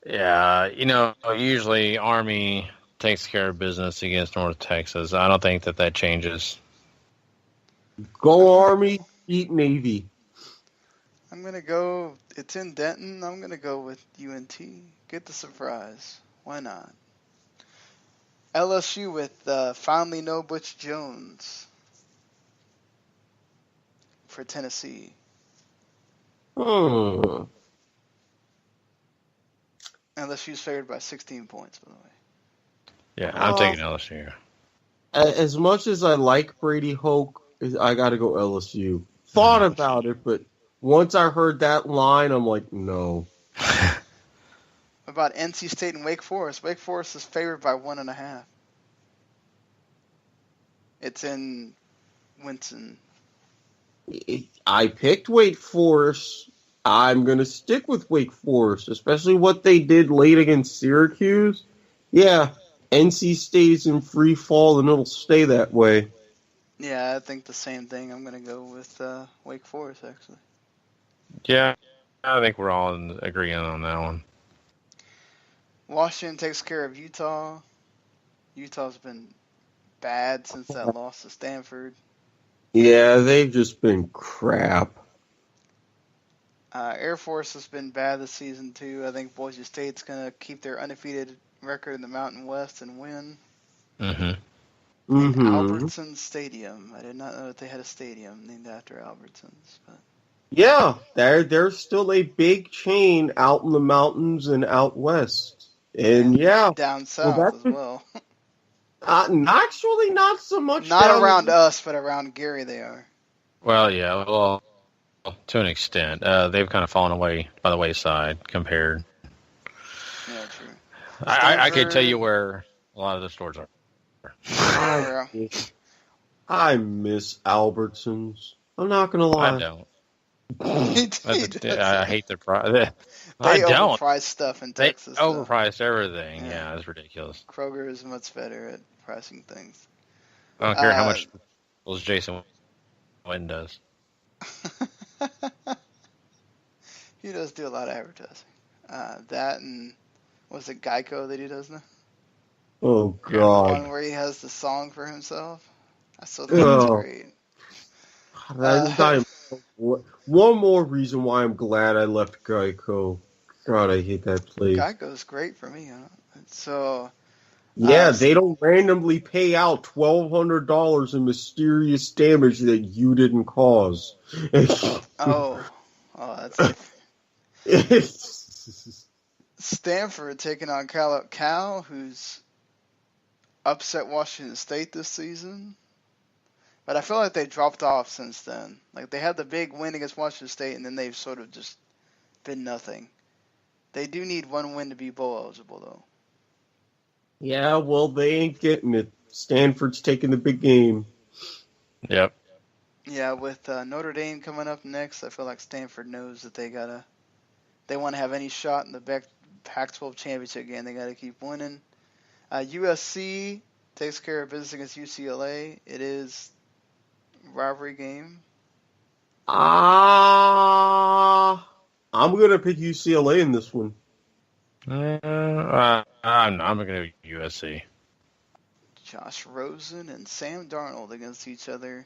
Yeah, usually Army takes care of business against North Texas. I don't think that changes. Go Army, beat Navy. I'm going to go, it's in Denton, I'm going to go with UNT. Get the surprise. Why not? LSU with finally no Butch Jones for Tennessee. LSU's favored by 16 points, by the way. Yeah, I'm taking LSU. As much as I like Brady Hoke, I got to go LSU. Thought about it, but once I heard that line, I'm like, no. What about NC State and Wake Forest? Wake Forest is favored by 1.5. It's in Winston. I picked Wake Forest. I'm going to stick with Wake Forest, especially what they did late against Syracuse. Yeah, NC State's in free fall, and it'll stay that way. Yeah, I think the same thing. I'm going to go with Wake Forest, actually. Yeah, I think we're all agreeing on that one. Washington takes care of Utah. Utah's been bad since that loss to Stanford. Yeah, they've just been crap. Air Force has been bad this season, too. I think Boise State's going to keep their undefeated record in the Mountain West and win. In Albertson Stadium. I did not know that they had a stadium named after Albertsons. But yeah, there's still a big chain out in the mountains and out west. And yeah. Down south as well. Actually, not so much. Not around us, but around Gary they are. Well, yeah, to an extent. They've kind of fallen away by the wayside compared. Yeah, true. I could tell you where a lot of the stores are. I miss Albertsons. I'm not going to lie. I don't. I hate their price. They overprice stuff in Texas. They overprice everything. Yeah, it's ridiculous. Kroger is much better at pricing things. I don't care how much Jason Witten does. He does do a lot of advertising. That and was it Geico that he does now? Oh God! The one where he has the song for himself. I still think that's great. One more reason why I'm glad I left Geico. God, I hate that place. Geico's great for me, huh? So. Yeah, they don't randomly pay out $1,200 in mysterious damage that you didn't cause. That's different. Stanford taking on Cal, who's upset Washington State this season. But I feel like they dropped off since then. Like, they had the big win against Washington State, and then they've sort of just been nothing. They do need one win to be bowl eligible, though. Yeah, well, they ain't getting it. Stanford's taking the big game. Yep. Yeah, with Notre Dame coming up next, I feel like Stanford knows that they want to have any shot in the Pac-12 championship game. They got to keep winning. USC takes care of business against UCLA. It is rivalry game. I'm gonna pick UCLA in this one. I'm going to go USC. Josh Rosen and Sam Darnold against each other.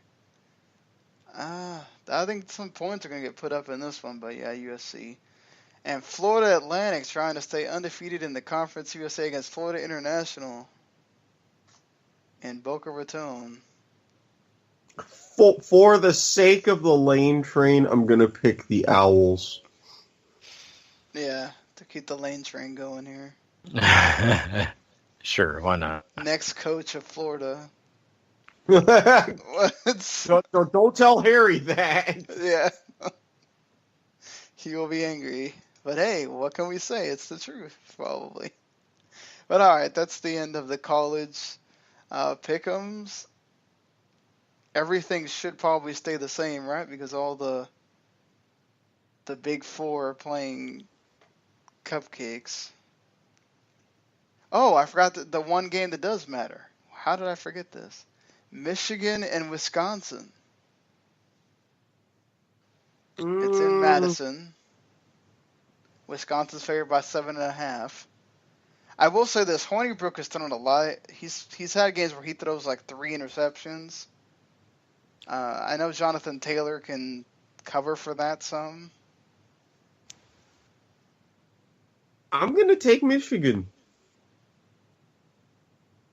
I think some points are going to get put up in this one, but yeah, USC. And Florida Atlantic trying to stay undefeated in the Conference USA against Florida International in Boca Raton. For the sake of the lane train, I'm going to pick the Owls. Yeah, to keep the lane train going here. Sure, why not? Next coach of Florida. Don't tell Harry that. Yeah. He will be angry. But hey, what can we say? It's the truth, probably. But all right, that's the end of the college Pickems. Everything should probably stay the same, right? Because all the big four are playing cupcakes. Oh, I forgot the one game that does matter. How did I forget this? Michigan and Wisconsin. It's in Madison. Wisconsin's favored by 7.5. I will say this: Hornibrook has thrown a lot. He's had games where he throws like 3 interceptions. I know Jonathan Taylor can cover for that some. I'm going to take Michigan.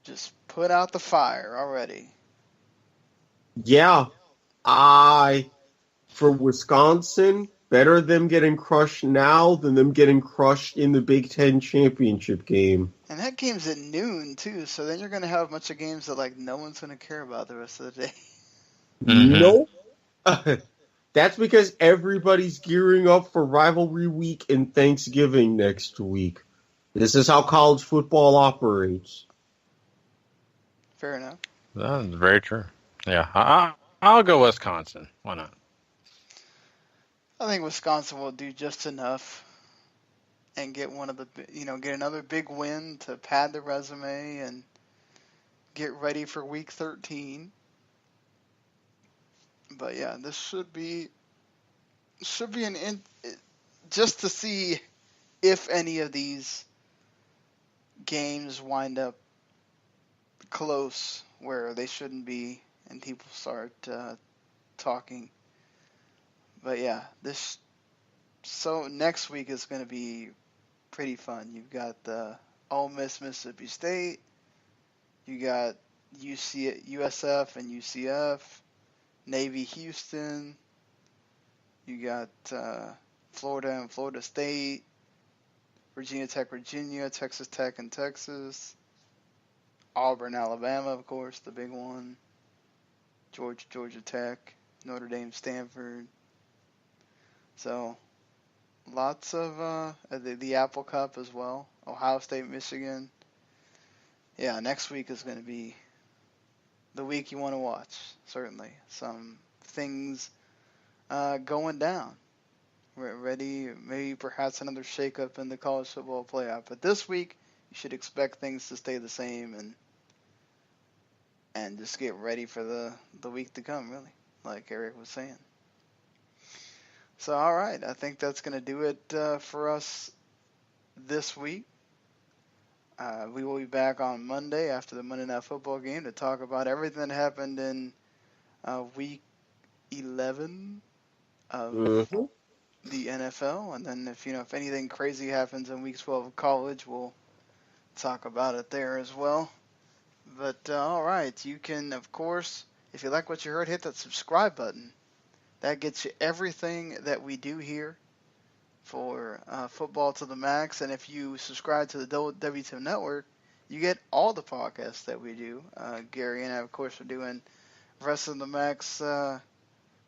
Just put out the fire already. Yeah. For Wisconsin, better them getting crushed now than them getting crushed in the Big Ten championship game. And that game's at noon, too, so then you're going to have a bunch of games that like no one's going to care about the rest of the day. Nope. That's because everybody's gearing up for rivalry week and Thanksgiving next week. This is how college football operates. Fair enough. That's very true. Yeah, I'll go Wisconsin. Why not? I think Wisconsin will do just enough and get get another big win to pad the resume and get ready for Week 13. But yeah, this should be just to see if any of these games wind up close where they shouldn't be and people start talking. But yeah, next week is going to be pretty fun. You've got the Ole Miss Mississippi State, you got USF and UCF, Navy Houston, you got Florida and Florida State, Virginia Tech, Virginia, Texas Tech and Texas, Auburn, Alabama, of course, the big one, Georgia Tech, Notre Dame, Stanford. So, lots of the Apple Cup as well. Ohio State, Michigan. Yeah, next week is going to be the week you want to watch, certainly. Some things going down. We're ready, maybe perhaps another shakeup in the college football playoff. But this week, you should expect things to stay the same and just get ready for the week to come, really, like Eric was saying. So, all right, I think that's going to do it for us this week. We will be back on Monday after the Monday Night Football game to talk about everything that happened in Week 11 of the NFL. And then if anything crazy happens in Week 12 of college, we'll talk about it there as well. But, all right, you can, of course, if you like what you heard, hit that subscribe button. That gets you everything that we do here for Football to the Max. And if you subscribe to the WTM Network, you get all the podcasts that we do. Gary and I, of course, are doing Wrestling the Max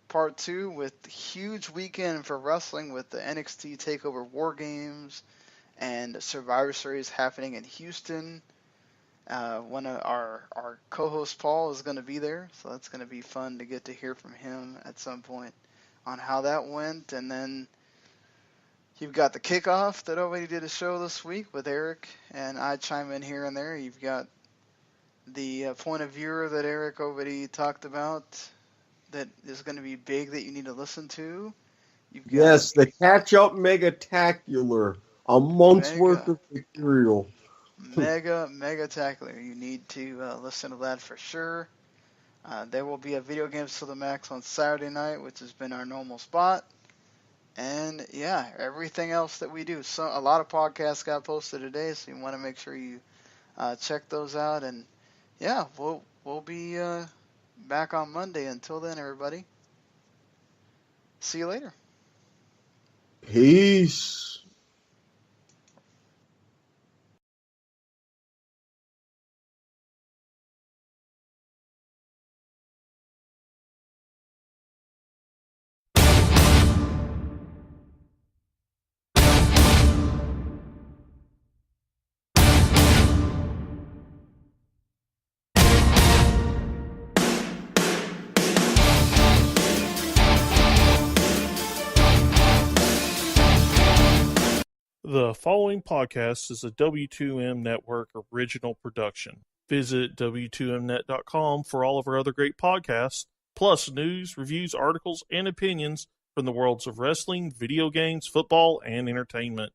Part 2 with huge weekend for wrestling with the NXT TakeOver War Games and Survivor Series happening in Houston. One of our co-host Paul is going to be there, so that's going to be fun to get to hear from him at some point on how that went. And then you've got the kickoff that already did a show this week with Eric, and I chime in here and there. You've got the point of viewer that Eric already talked about that is going to be big that you need to listen to. Yes, the catch-up mega-tacular, a month's worth of material. Mega tackler. You need to listen to that for sure. There will be a Video Games to the Max on Saturday night, which has been our normal spot. And yeah, everything else that we do. So a lot of podcasts got posted today, so you want to make sure you check those out. And yeah, we'll be back on Monday. Until then, everybody, see you later. Peace. The following podcast is a W2M Network original production. Visit W2Mnet.com for all of our other great podcasts, plus news, reviews, articles, and opinions from the worlds of wrestling, video games, football, and entertainment.